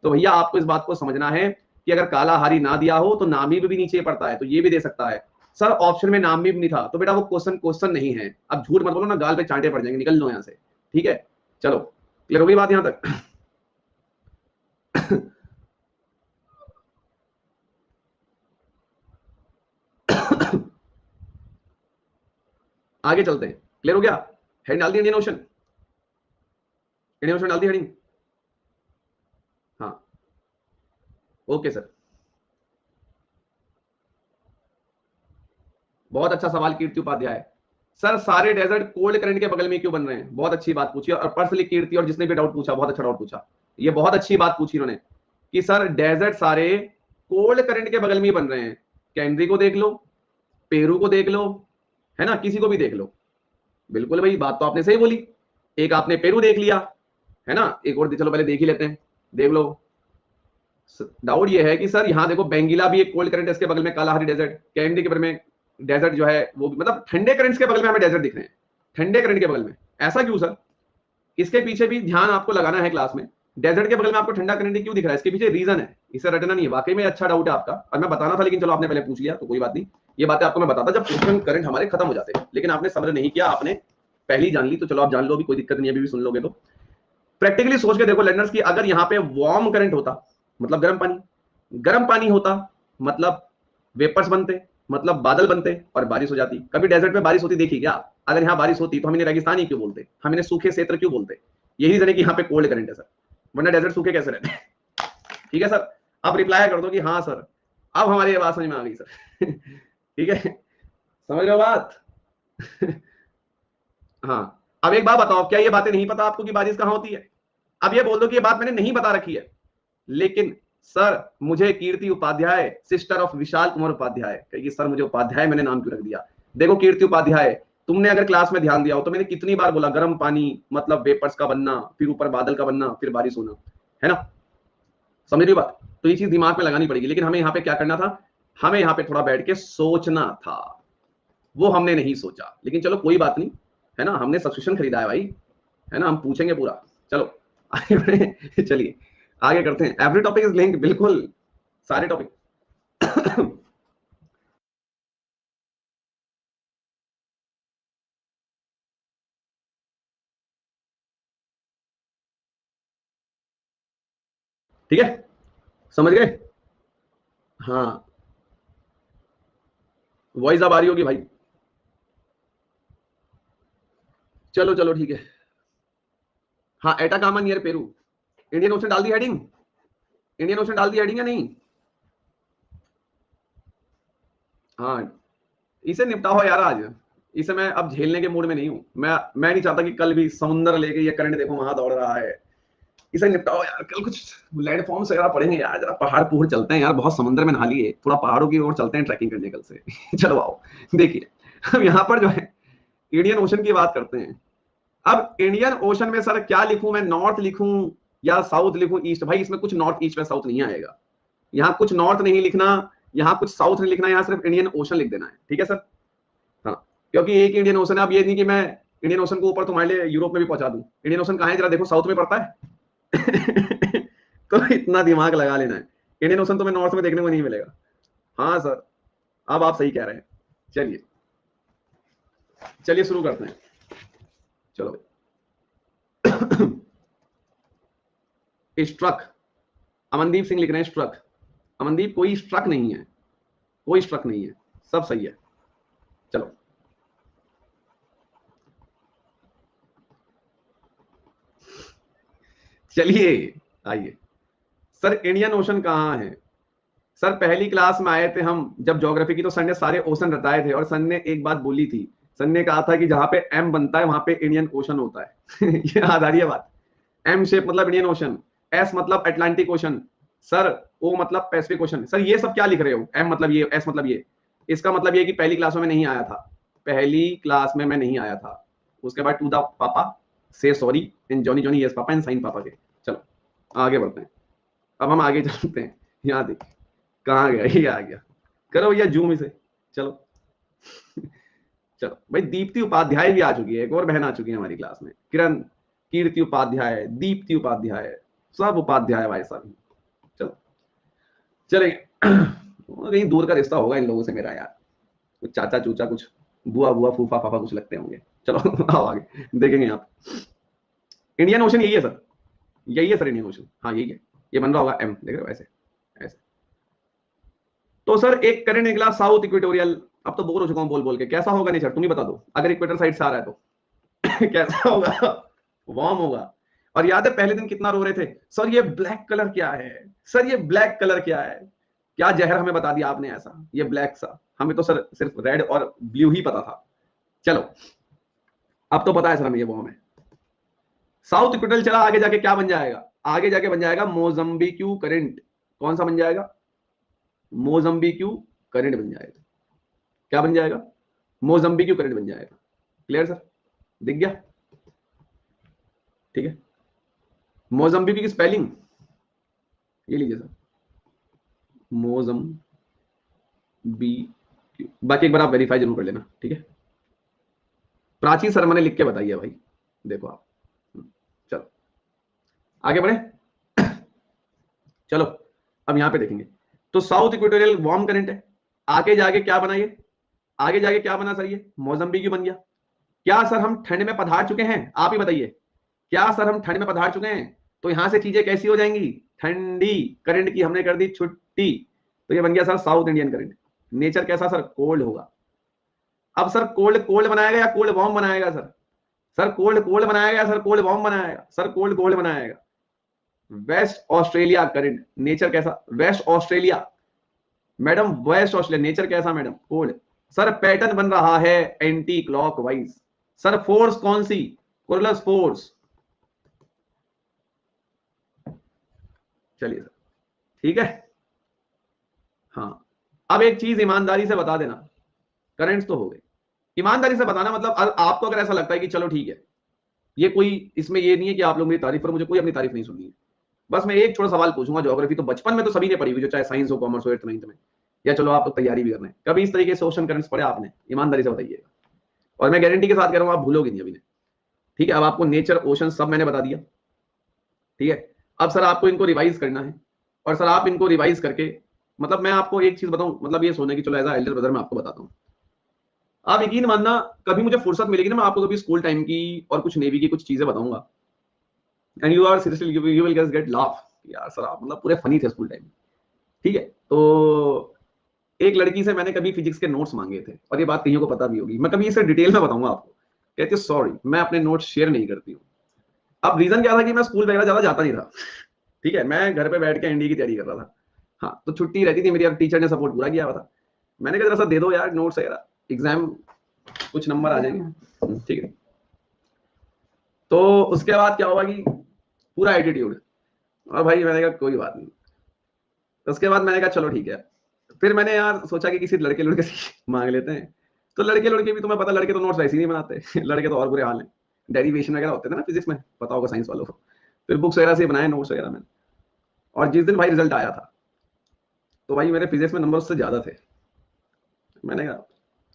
तो भैया आपको इस बात को समझना है कि अगर काला हारी ना दिया हो तो नामीब भी नीचे पड़ता है, तो ये भी दे सकता है। सर ऑप्शन में नामीब नहीं था, तो बेटा वो क्वेश्चन क्वेश्चन नहीं है। अब झूठ मत बोलो ना, गाल पे चांटे पड़ जाएंगे, निकल लो यहाँ से, ठीक है। चलो क्लियर हो गई बात यहां तक? आगे चलते हैं, क्लियर हो गया? हेड डाल दी इंडियन ओशन, इंडियन ओशन डाल दी हेडिंग, हाँ ओके सर। बहुत अच्छा सवाल कीर्ति उपाध्याय। सर सारे डेजर्ट कोल्ड करंट के बगल में क्यों बन रहे हैं? बहुत अच्छी बात पूछी, और पर्सनली कीर्ति और जिसने भी डाउट पूछा, बहुत अच्छा डाउट पूछा, ये बहुत अच्छी बात पूछी इन्होंने कि सर डेजर्ट सारे कोल्ड करंट के बगल में ही बन रहे हैं। कैनरी को देख लो, पेरू को देख लो, है ना, किसी को भी देख लो। बिल्कुल भाई, बात तो आपने सही बोली। एक आपने पेरू देख लिया, है ना, एक और चलो पहले देख ही लेते हैं, देख लो। डाउट ये है कि सर यहाँ देखो बेंगिला भी एक कोल्ड करंट है, इसके बगल में कालाहारी डेजर्ट, कैंडी के बगल में डेजर्ट जो है वो, मतलब ठंडे करंट्स के बगल में हमें डेजर्ट दिख रहे हैं, ठंडे करंट के बगल में। ऐसा क्यों सर? इसके पीछे भी ध्यान आपको लगाना है क्लास में। डेजर्ट के बगल में आपको ठंडा करंट क्यों दिख रहा है? इसके पीछे रीजन है, इसे रटना नहीं है। वाकई में अच्छा डाउट है आपका, और मैं बताना था लेकिन चलो आपने पहले पूछ लिया तो कोई बात नहीं। ये बातें आपको मैं बताता जब क्वेश्चन करंट हमारे खत्म हो जाते हैं, लेकिन आपने सब्र नहीं किया, आपने पहली जान ली, तो चलो आप जान लो, अभी कोई दिक्कत नहीं है, अभी भी सुन लोगे तो। प्रैक्टिकली सोच के देखो लर्नर्स की, अगर यहाँ पे वार्म करंट होता मतलब गर्म पानी, गर्म पानी होता मतलब वेपर्स बनते, मतलब बादल बनते और बारिश हो जाती। कभी डेजर्ट में बारिश होती देखी क्या? अगर यहाँ बारिश होती तो हम इन्हें रेगिस्तानी क्यों बोलते, हम इन्हें सूखे क्षेत्र क्यों बोलते? यही रीजन है कि यहाँ पे कोल्ड करंट है सर, वरना डेजर्ट सूखे कैसे रहते हैं? ठीक है सर, अब रिप्लाई कर दो कि हाँ सर, अब हमारी ये बात समझ में आ गई सर। ठीक है, समझ रहे हो बात? हाँ, अब एक बात बताओ, क्या ये बातें नहीं पता आपको कि बारिश कहाँ होती है? अब ये बोल दो कि ये बात मैंने नहीं बता रखी है, लेकिन सर मुझे कीर्ति उपाध्याय, सिस्टर ऑफ विशाल कुमार उपाध्याय, कहेगी सर मुझे उपाध्याय मैंने नाम क्यों रख दिया? देखो कीर्ति उपाध्याय, तुमने अगर क्लास में ध्यान दिया हो तो मैंने कितनी बार बोला गर्म पानी मतलब वेपर्स का बनना, फिर ऊपर बादल का बनना, फिर बारिश होना, है ना? समझ रही हो बात? तो ये चीज दिमाग में लगानी पड़ेगी, लेकिन हमें यहाँ पे क्या करना था, हमें यहाँ पे थोड़ा बैठ के सोचना था, वो हमने नहीं सोचा, लेकिन चलो कोई बात नहीं, है ना, हमने सब्सक्रिप्शन खरीदा है भाई, है ना, हम पूछेंगे पूरा। चलो आगे बढ़े, चलिए आगे करते हैं। एवरी टॉपिक इज लिंक, बिल्कुल सारे टॉपिक। ठीक है, समझ गए? हाँ, वॉइस अब आ रही होगी भाई। चलो चलो ठीक है। हाँ, Atacama near Peru. Indian ocean डाल दी हेडिंग, इंडियन ओशन डाल दी हेडिंग या नहीं? हाँ, इसे निपटाओ यार आज। इसे मैं अब झेलने के मूड में नहीं हूँ। मैं नहीं चाहता कि कल भी समुद्र लेके ये करंट देखो वहां दौड़ रहा है। इसे निपटाओ यार, कल कुछ लैंडफॉर्म्स वगैरह पढ़ेंगे यार, जरा पहाड़ पहुड़ चलते हैं यार, बहुत समुद्र में नहा लिए, थोड़ा पहाड़ों की ओर चलते हैं ट्रैकिंग करने कल से। चलो आओ। देखिए, अब यहाँ पर जो है इंडियन ओशन की बात करते हैं। अब इंडियन ओशन में सर क्या लिखूं मैं, नॉर्थ लिखूं या साउथ लिखूं, ईस्ट? भाई इसमें कुछ नॉर्थ ईस्ट में साउथ नहीं आएगा। यहाँ कुछ नॉर्थ नहीं लिखना, यहाँ कुछ साउथ नहीं लिखना, यहाँ सिर्फ इंडियन ओशन लिख देना है, ठीक है सर? हाँ, क्योंकि एक इंडियन ओशन है। अब ये नहीं कि मैं इंडियन ओशन को ऊपर तुम्हारे लिए यूरोप में भी पहुंचा दूं। इंडियन ओशन कहाँ है जरा देखो, साउथ में पड़ता है। तो इतना दिमाग लगा लेना है, इंडियन ओशन तुम्हें नॉर्थ में देखने को नहीं मिलेगा। हाँ सर, अब आप सही कह रहे हैं। चलिए चलिए शुरू करते हैं। चलो स्ट्रक, अमनदीप सिंह लिख रहे हैं स्ट्रक। अमनदीप कोई स्ट्रक नहीं है, कोई स्ट्रक नहीं है, सब सही है। चलो चलिए आइए। सर इंडियन ओशन कहाँ है? सर पहली क्लास में आए थे हम जब ज्योग्राफी की, तो सर ने सारे ओशन बताए थे और सर ने एक बात बोली थी। सर ने कहा था कि जहां पे एम बनता है वहां पे इंडियन ओशन होता है। ये याद आ रही है बात? एम शेप मतलब इंडियन ओशन, एस मतलब अटलांटिक ओशन, सर ओ मतलब पैसिफिक ओशन। सर ये सब क्या लिख रहे हो? एम मतलब ये, एस मतलब ये। इसका मतलब ये कि पहली क्लास में नहीं आया था, पहली क्लास में मैं नहीं आया था। उसके बाद टू द पापा से सॉरी इन जॉनी जॉनी यस पापा इन साइन पापा के। चलो आगे बढ़ते हैं। अब हम आगे चलते हैं। यहाँ देखिए कहाँ गया, ये आ गया। करो भैया जूम इसे। चलो चलो भाई, दीप्ति उपाध्याय भी आ चुकी है, एक और बहन आ चुकी है हमारी क्लास में, किरण, कीर्ति उपाध्याय, दीप्ति उपाध्याय, सब उपाध्याय भाई साहब। चलो चले। कहीं दूर का रिश्ता होगा इन लोगों से मेरा यार, कुछ चाचा चूचा, कुछ बुआ बुआ फूफा फाफा कुछ लगते होंगे। चलो आओ आगे देखेंगे। आप इंडियन ओशन यही है सर, यही है सर इंडियन ओशन, हाँ यही है। ये बन रहा होगा एम, देख रहे हो ऐसे ऐसे। तो सर एक करंट निकला साउथ इक्वेटोरियल। अब तो बोर हो चुका हूं बोल बोल के, कैसा होगा नेचर तुम ही बता दो, अगर इक्वेटर साइड से आ रहा है तो। कैसा होगा? वार्म होगा। और याद है पहले दिन कितना रो रहे थे, सर ये ब्लैक कलर क्या है, सर ये ब्लैक कलर क्या है? क्या जहर हमें बता दिया आपने ऐसा, ये ब्लैक सा। हमें तो सर सिर्फ रेड और ब्लू ही पता था। चलो अब तो पता है सर हमें ये वार्म है। साउथ इक्वेटोरियल चला, आगे जाके क्या बन जाएगा? आगे जाके बन जाएगा मोजम्बिक्यू करंट। कौन सा बन जाएगा? मोजम्बिक्यू करंट बन जाएगा। क्या बन जाएगा? मोजम्बिक्यू करंट बन जाएगा। Clear sir? दिख गया? ठीक है। मोजम्बिक की स्पेलिंग ये लीजिए सर, मोजम बी, बाकी एक बार आप वेरीफाई जरूर कर लेना, ठीक है? प्राची शर्मा ने लिख के बताई है भाई, देखो आप। चलो आगे बढ़े। चलो अब यहां पे देखेंगे। तो साउथ इक्वेटोरियल वार्म करंट है, आगे जाके क्या बना ये? आगे जाके क्या बना सर? ये मोजम्बिक बन गया। क्या सर हम ठंड में पधार चुके हैं? आप ही बताइए, क्या सर हम ठंड में पधार चुके हैं? तो यहां से चीजें कैसी हो जाएंगी? ठंडी। करंट की हमने कर दी छुट्टी, तो ये बन गया sir South Indian current. Nature कैसा सर? कोल्ड होगा। अब सर कोल्ड कोल्ड बनाएगा या कोल्ड वार्म बनाएगा सर? सर कोल्ड कोल्ड बनाएगा या सर कोल्ड वार्म बनाएगा? सर कोल्ड कोल्ड बनाएगा। वेस्ट ऑस्ट्रेलिया करंट, नेचर कैसा? West Australia madam, West Australia nature कैसा मैडम? कोल्ड। सर पैटर्न बन रहा है एंटी क्लॉकवाइज। सर फोर्स कौन सी? Coriolis force. चलिए सर ठीक है। हाँ, अब एक चीज ईमानदारी से बता देना, करंट्स तो हो गए, ईमानदारी से बताना, मतलब आपको अगर ऐसा लगता है कि चलो ठीक है, ये कोई इसमें ये नहीं है कि आप लोग मेरी तारीफ करो, मुझे कोई अपनी तारीफ नहीं सुननी है। बस मैं एक छोटा सवाल पूछूंगा, ज्योग्राफी तो बचपन में तो सभी ने पढ़ी हुई, जो चाहे साइंस हो, कॉमर्स हो, 8th 9th में, या चलो आप तैयारी भी कर रहे हैं, कभी इस तरीके से ओशन करंट्स पढ़े आपने? ईमानदारी से बताइएगा, और मैं गारंटी के साथ कह रहा हूं आप भूलोगे नहीं अभी ने। ठीक है, अब आपको नेचर ओशन सब मैंने बता दिया, ठीक है? अब सर आपको इनको रिवाइज करना है, और सर आप इनको रिवाइज करके, मतलब मैं आपको एक चीज बताऊं, मतलब ये सोने की, चलो एज अ एल्डर ब्रदर मैं आपको बताता हूं। आप यकीन मानना, कभी मुझे फुर्सत मिलेगी ना, मैं आपको कभी स्कूल टाइम की और कुछ नेवी की कुछ चीजें बताऊंगा, and you are seriously you will get laugh, यार सर आप मतलब पूरे फनी थे स्कूल टाइम। ठीक है, तो एक लड़की से मैंने कभी फिजिक्स के नोट्स मांगे थे, और ये बात कईयों को पता भी होगी, मैं कभी इसे डिटेल में बताऊंगा आपको। कहती है सॉरी मैं अपने नोट्स शेयर नहीं करती हूँ। अब रीजन क्या था कि मैं स्कूल वगैरह ज्यादा जाता नहीं था, ठीक है, मैं घर पे बैठ के एनडी की तैयारी कर रहा था। हाँ, तो छुट्टी रहती थी मेरी, अब टीचर ने सपोर्ट पूरा किया हुआ था। मैंने कहा जरा सा दे दो यार नोट्स वगैरह, एग्जाम कुछ नंबर आ जाएंगे, ठीक है। तो उसके बाद क्या हुआ कि पूरा एटीट्यूड, और भाई मैंने कहा कोई बात नहीं। उसके बाद मैंने कहा चलो ठीक है। फिर मैंने यार सोचा कि किसी लड़के लड़के से मांग लेते हैं। तो लड़के लड़के भी तुम्हें पता, लड़के तो नोट्स वैसे ही नहीं बनाते लड़के तो और बुरे हाल हैं। डेरिवेशन वगैरह होते थे ना फिजिक्स में, पता होगा साइंस वालों को। फिर बुक्स वगैरह से बनाए नोट्स वगैरह मैंने। और जिस दिन भाई रिजल्ट आया था, तो भाई मेरे फिजिक्स में नंबर उससे ज्यादा थे। मैंने कहा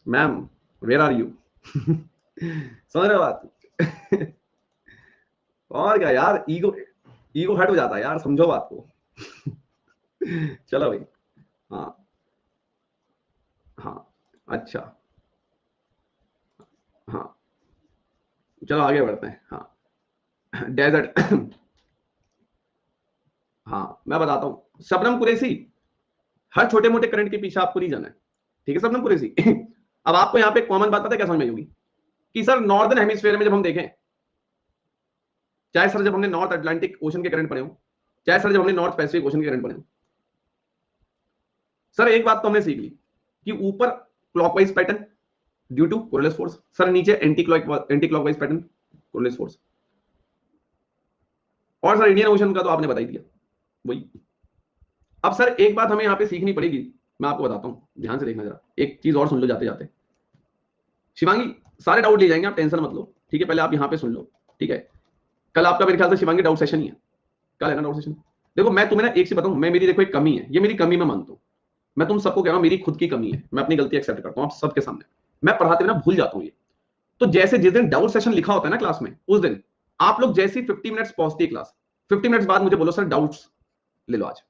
मैम वेयर आर यू समझ रहे हो बात और क्या यार, ईगो ईगो हट हो जाता है यार, समझो बात को चलो भाई। हाँ हाँ, अच्छा, हाँ, चलो आगे बढ़ते हैं। हाँ डेजर्ट हाँ मैं बताता हूँ, शबनम कुरैशी, हर छोटे मोटे करंट के पीछे आपको रीजन है, ठीक है शबनम कुरैशी अब आपको यहाँ पे कॉमन बात पता है क्या समझ में आई होगी, कि सर नॉर्दर्न हेमिस्फीयर में जब हम देखें, चाहे सर जब हमने नॉर्थ अटलांटिक ओशन के करंट पढ़े हो, चाहे सर जब हमने नॉर्थ पैसिफिक ओशन के करंट पढ़े हो, सर एक बात तो हमने सीख ली कि ऊपर clockwise pattern due to Coriolis force, sir नीचे anti clockwise pattern Coriolis force. और सर इंडियन ओशन का तो आपने बता ही दिया वही। अब सर एक बात हमें यहाँ पे सीखनी पड़ेगी, मैं आपको बताता हूँ, ध्यान से देखना जरा, एक चीज और सुन लो जाते जाते। शिवांगी सारे डाउट ले जाएंगे, आप टेंशन मत लो, ठीक है, पहले आप यहाँ पे सुन लो, ठीक है। कल आपका मेरे ख्याल से शिवांगी डाउट सेशन ही है, कल है ना डाउट सेशन। देखो मैं तुम्हें ना एक से बताऊं, मैं मेरी देखो एक कमी है, ये मेरी कमी मैं मानता हूँ, मैं तुम सबको कह रहा हूँ मेरी खुद की कमी है, मैं अपनी गलती एक्सेप्ट करता हूँ आप सबके सामने। मैं पढ़ाते हुए ना भूल जाता हूँ ये। तो जैसे जिस दिन डाउट सेशन लिखा होता है ना क्लास में, उस दिन आप लोग जैसे 50 मिनट्स पहुंचती है क्लास, 50 मिनट्स बाद मुझे बोलो सर डाउट्स ले लो आज।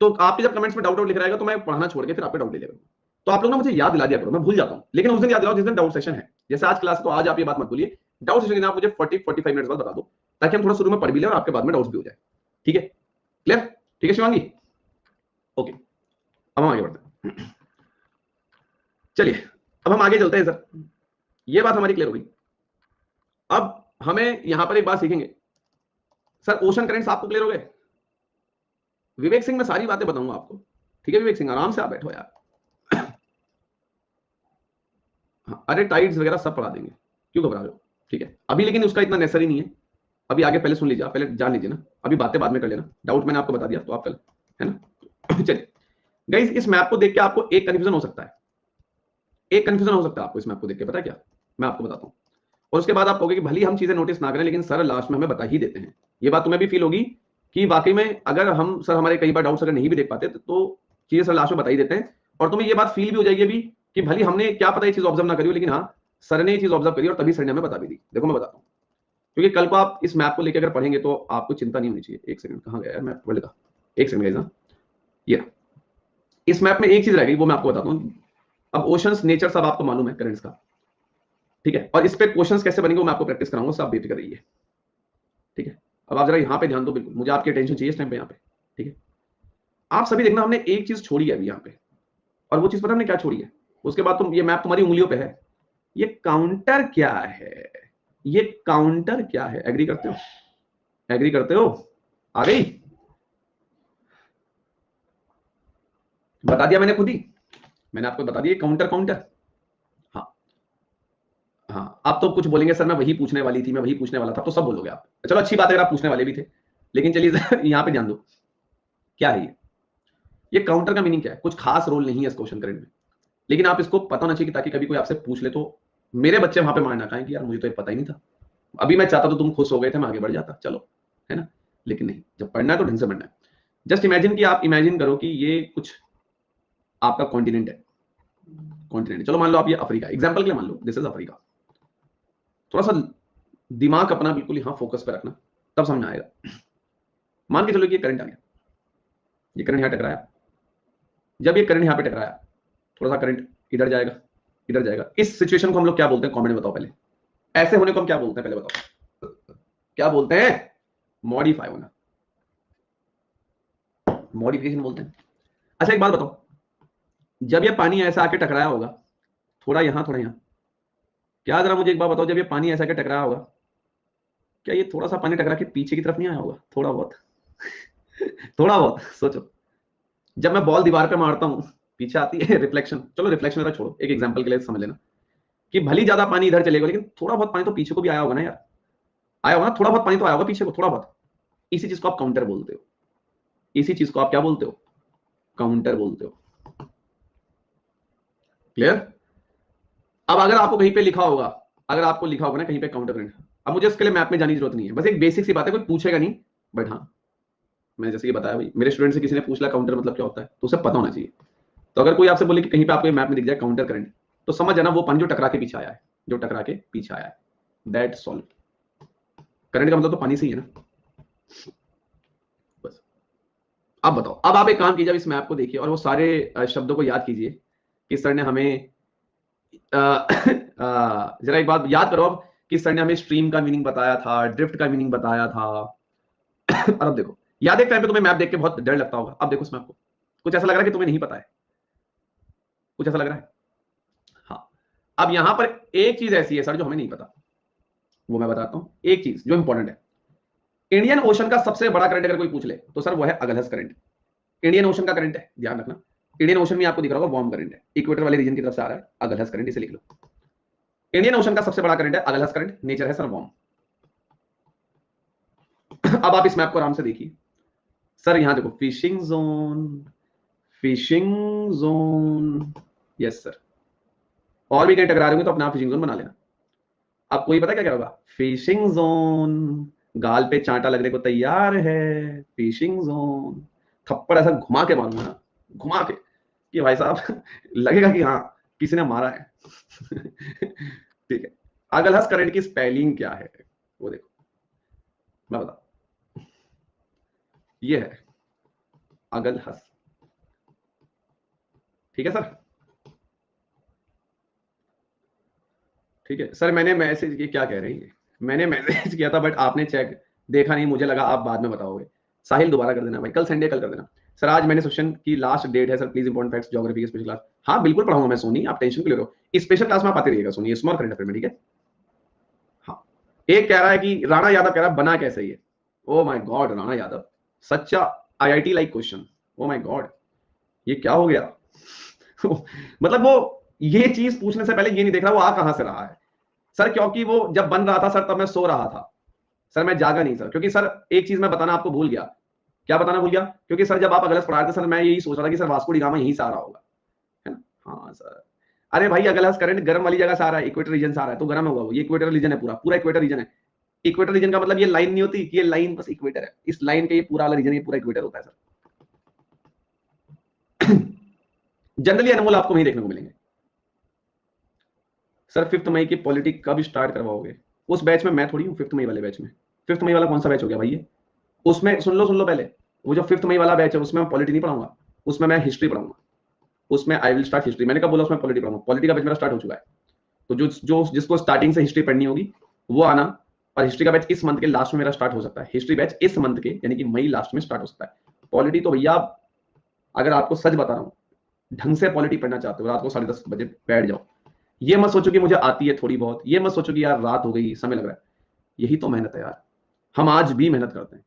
तो आपके जब कमेंट्स में डाउट लिख रहेगा तो मैं पढ़ाना छोड़ के फिर आपके डाउट ले लेगा। तो आप लोग ना मुझे याद दिला दिया करो, मैं भूल जाता हूँ, लेकिन उस दिन याद दिलाओ जिस दिन डाउट सेशन है। जैसे आज क्लास, तो आज आप ये बात मत भूलिए, डाउट सेशन आप मुझे 40-45 मिनट्स बाद बता दो, ताकि हम थोड़ा शुरू में पढ़ भी लें और आपके बाद में डाउट्स भी हो जाए, ठीक है, क्लियर, ठीक है शिवांगी, ओके। अब हम आगे बढ़ते हैं, चलिए अब हम आगे चलते हैं सर, ये बात हमारी क्लियर हो गई। अब हमें यहां पर एक बात सीखेंगे, सर ओशन करेंट्स आपको क्लियर हो गए। विवेक सिंह मैं सारी बातें बताऊंगा आपको, ठीक है विवेक सिंह आराम से आप बैठो यार हाँ, अरे टाइड्स वगैरह सब पढ़ा देंगे, क्यों घबरा रहे हो, ठीक है अभी, लेकिन उसका इतना नेसेसरी नहीं है। अभी आगे पहले सुन लीजिए, आप पहले जान लीजिए ना, अभी बातें बाद में कर लेना, डाउट मैंने आपको बता दिया तो आप कल, है ना चलिए गाइस, इस मैप को देख के आपको एक कंफ्यूजन हो सकता है, एक कंफ्यूजन हो सकता है आपको इस मैप को देख के, पता क्या, मैं आपको बताता हूँ। और उसके बाद आप कहोगे कि भली हम चीजें नोटिस ना करें लेकिन सर लास्ट में हमें बता ही देते हैं। ये बात तुम्हें भी फील होगी कि वाकई में अगर हम सर हमारे कई बार डाउट्स अगर नहीं भी देख पाते तो चीजें सर लास्ट में बता ही देते हैं। और तुम्हें ये बात फील भी हो जाएगी अभी कि भली हमने क्या पता ये चीज ऑब्जर्व ना करी हो, लेकिन हाँ सर ने ये चीज ऑब्जर्व करी और तभी सर ने हमें बता भी दी। देखो मैं बताता हूँ, क्योंकि कल को आप इस मैप को लेकर अगर पढ़ेंगे तो आपको चिंता नहीं होनी चाहिए। एक सेकंड, कहाँ गया यार मैप वाले का, एक सेकंड गाइस, ये इस मैप में एक चीज रह गई, वो मैं आपको बताता हूँ। अब ओशंस नेचर सब आपको मालूम है करंट्स का, ठीक है, और इस पे क्वेश्चंस कैसे बनेंगे वो मैं आपको प्रैक्टिस कराऊंगा, सब बेफिक्र रहिए, ठीक है। अब आप जरा यहाँ पे ध्यान दो, बिल्कुल मुझे आपकी अटेंशन चाहिए इस टाइम पे यहाँ पे, ठीक है। आप सभी देखना, हमने एक चीज छोड़ी है अभी यहाँ पे, और वो चीज पता हमने क्या छोड़ी है, उसके बाद तुम, ये मैप तुम्हारी उंगलियों पे है, ये काउंटर क्या है, ये काउंटर क्या है, एग्री करते हो, एग्री करते हो, आ गई, बता दिया मैंने खुद ही, मैंने आपको बता दिया काउंटर, काउंटर, हाँ हाँ। आप तो कुछ बोलेंगे सर मैं वही पूछने वाली थी, मैं वही पूछने वाला था, तो सब बोलोगे आप, चलो अच्छी बात है अगर आप पूछने वाले भी थे, लेकिन चलिए यहाँ पे ध्यान दो, क्या है ये काउंटर का मीनिंग क्या है, कुछ खास रोल नहीं है इस क्वेश्चन करंट में, लेकिन आप इसको पता होना चाहिए कि ताकि कभी कोई आपसे पूछ ले तो मेरे बच्चे वहां पे मार ना खाएं कि यार मुझे तो ये पता ही नहीं था, अभी मैं चाहता तो तुम खुश हो गए थे, मैं आगे बढ़ जाता, चलो, है ना, लेकिन नहीं, जब पढ़ना है तो ढंग से पढ़ना है। जस्ट इमेजिन कि आप इमेजिन करो कि ये कुछ आपका कॉन्टिनेंट है, कॉन्टिनेंट, चलो मान लो आप ये अफ्रीका, एग्जाम्पल के लिए मान लो दिस इज अफ्रीका, थोड़ा सा दिमाग अपना बिल्कुल यहाँ फोकस पे रखना, तब समझ में आएगा। मान के चलो कि ये करंट आ गया, ये करंट यहाँ टकराया, जब ये करंट यहाँ पे टकराया, थोड़ा सा करंट इधर जाएगा, इधर जाएगा, इस सिचुएशन को हम लोग क्या बोलते हैं, कमेंट में बताओ पहले, ऐसे होने को हम क्या बोलते हैं, पहले बताओ क्या बोलते हैं, मॉडिफाई होना, मॉडिफिकेशन बोलते हैं। अच्छा एक बात बताओ, जब ये पानी ऐसा आके टकराया होगा, थोड़ा यहां थोड़ा यहां, क्या जरा मुझे एक बात बताओ, जब ये पानी ऐसा क्या टकराया होगा, क्या ये थोड़ा सा पानी टकरा के पीछे की तरफ नहीं आया होगा, थोड़ा बहुत थोड़ा बहुत सोचो, जब मैं बॉल दीवार पे मारता हूं पीछे आती है रिफ्लेक्शन, चलो रिफ्लेक्शन जरा छोड़ो, एक एग्जांपल के लिए समझ लेना कि भली ज्यादा पानी इधर चलेगा लेकिन थोड़ा बहुत पानी तो पीछे को भी आया होगा ना यार, आया होगा ना, थोड़ा बहुत पानी तो आया होगा पीछे को, थोड़ा बहुत। इसी चीज को आप काउंटर बोलते हो, इसी चीज को आप क्या बोलते हो, काउंटर बोलते हो। क्लियर? अब अगर आपको कहीं पे लिखा होगा, अगर आपको लिखा होगा ना कहीं पे काउंटर करंट, अब मुझे इसके लिए मैप में जाने की जरूरत नहीं है, बस एक बेसिक सी बात है, कोई पूछेगा नहीं, बट हाँ मैंने जैसे ये बताया भाई, मेरे स्टूडेंट से किसी ने पूछ लिया काउंटर मतलब क्या होता है तो उसे पता होना चाहिए। तो अगर कोई आपसे बोले कि कहीं पे आपको मैप में दिख जाए काउंटर करंट, तो समझ जाना वो पानी जो टकरा के पीछे आया है, जो टकरा के पीछे आया है, दैट सॉल्व। करंट का मतलब तो पानी से ही है ना, बस। अब बताओ, अब आप एक काम कीजिए, इस मैप को देखिए और वो सारे शब्दों को याद कीजिए कि सर ने हमें जरा एक बात याद करो अब कि सर ने हमें स्ट्रीम का मीनिंग बताया था, ड्रिफ्ट का मीनिंग बताया था और अब देखो, याद एक टाइम पे तुम्हें मैप देख के बहुत डर लगता होगा, अब देखो इस मैप को, कुछ ऐसा लग रहा है कि तुम्हें नहीं पता है, कुछ ऐसा लग रहा है। हाँ, अब यहां पर एक चीज ऐसी है सर जो हमें नहीं पता, वो मैं बताता हूं, एक चीज जो इंपॉर्टेंट है। इंडियन ओशन का सबसे बड़ा करंट अगर कोई पूछ ले तो सर वो है अगलहस करंट, इंडियन ओशन का करंट है, ध्यान रखना। इंडियन ओशन में आपको दिख रहा होगा वार्म करंट है, इक्वेटर वाले रीजन की तरफ से आ रहा है, अगलहस करंट, इसे लिख लो। इंडियन ओशन का सबसे बड़ा करंट है अगलहस करंट, नेचर है सर वार्म। अब आप इस मैप को आराम से देखिए सर, यहां देखो fishing zone, fishing zone, yes sir, और भी कहीं टकरा रहे होंगे तो अपना फिशिंग जोन बना लेना। अब कोई पता क्या क्या होगा, फिशिंग जोन, गाल पे चांटा लगने को तैयार है, फिशिंग जोन, थप्पड़ ऐसा घुमा के मारूंगा ना, घुमा के कि भाई साहब लगेगा कि हाँ किसी ने मारा है ठीक है। अगलहस करंट की स्पेलिंग क्या है वो देखो, मैं बता, ये है अगलहस, ठीक है सर, ठीक है सर। मैंने मैसेज किया, क्या कह रही है, मैंने मैसेज किया था बट आपने चेक देखा नहीं, मुझे लगा आप बाद में बताओगे। साहिल दोबारा कर देना भाई, कल संडे कल कर देना। सर आज मैंने सेशन की लास्ट डेट है sir, please important facts geography की स्पेशल क्लास, हाँ बिल्कुल पढ़ाऊंगा मैं सोनी, आप टेंशन क्यों ले रहे हो, स्पेशल क्लास में आप आते रहिएगा सोनी, स्मॉल करंट अफेयर में, ठीक है। हाँ, एक कह रहा है कि राणा यादव कह रहा है बना कैसे ये, oh my God Rana Yadav, सच्चा IIT like question, oh my God ये क्या हो गया मतलब वो ये चीज पूछने से पहले ये नहीं देख रहा वो आ कहां से रहा है सर, क्योंकि वो जब बन रहा था सर तब मैं सो रहा था सर, मैं जागा नहीं सर, क्योंकि सर एक चीज मैं बताना आपको भूल गया, क्या बताना भूल गया, क्योंकि सर जब आप अगलस पढ़ा रहे थे सर मैं यही सोच रहा था कि सर वास्को डी गामा यहीं से आ रहा होगा, है ना। हाँ सर, अरे भाई अगलस करंट गर्म वाली जगह से आ रहा है, इक्वेटर रीजन से आ रहा है तो गर्म होगा वो, ये इक्वेटर रीजन है, पूरा पूरा इक्वेटर रीजन है। इक्वेटर रीजन का मतलब ये लाइन नहीं होती कि ये लाइन बस इक्वेटर है, इस लाइन का ये पूरा वाला रीजन ये पूरा इक्वेटर होता है सर जनरली एनिमल आपको वहीं देखने को मिलेंगे। सर 5 मई की पॉलिटी कब स्टार्ट करवाओगे, उस बैच में मैं थोड़ी हूँ 5 मई वाले बैच में, 5 मई वाला कौन सा बैच हो गया भाई ये, उसमें सुन लो पहले, वो जो 5 मई वाला बैच है उसमें मैं पॉलिटी नहीं पढ़ाऊंगा, उसमें मैं हिस्ट्री पढ़ाऊंगा, उसमें आई विल स्टार्ट हिस्ट्री, मैंने कब बोला उसमें पॉलिटी पढ़ाऊंगा, पॉलिटी का बैच मेरा स्टार्ट हो चुका है। तो जो जो जिसको स्टार्टिंग से हिस्ट्री पढ़नी होगी वो आना, और हिस्ट्री का बैच इस मंथ के लास्ट में मेरा स्टार्ट हो सकता है, हिस्ट्री बैच इस मंथ के यानी कि मई लास्ट में स्टार्ट हो सकता है। पॉलिटी तो भैया अगर आपको सच बता रहा हूँ, ढंग से पॉलिटी पढ़ना चाहते हो रात को 10:30 बजे बैठ जाओ, ये मत सोचो कि मुझे आती है थोड़ी बहुत, ये मत सोचो कि यार रात हो गई समय लग रहा है, यही तो मेहनत है यार, हम आज भी मेहनत करते हैं,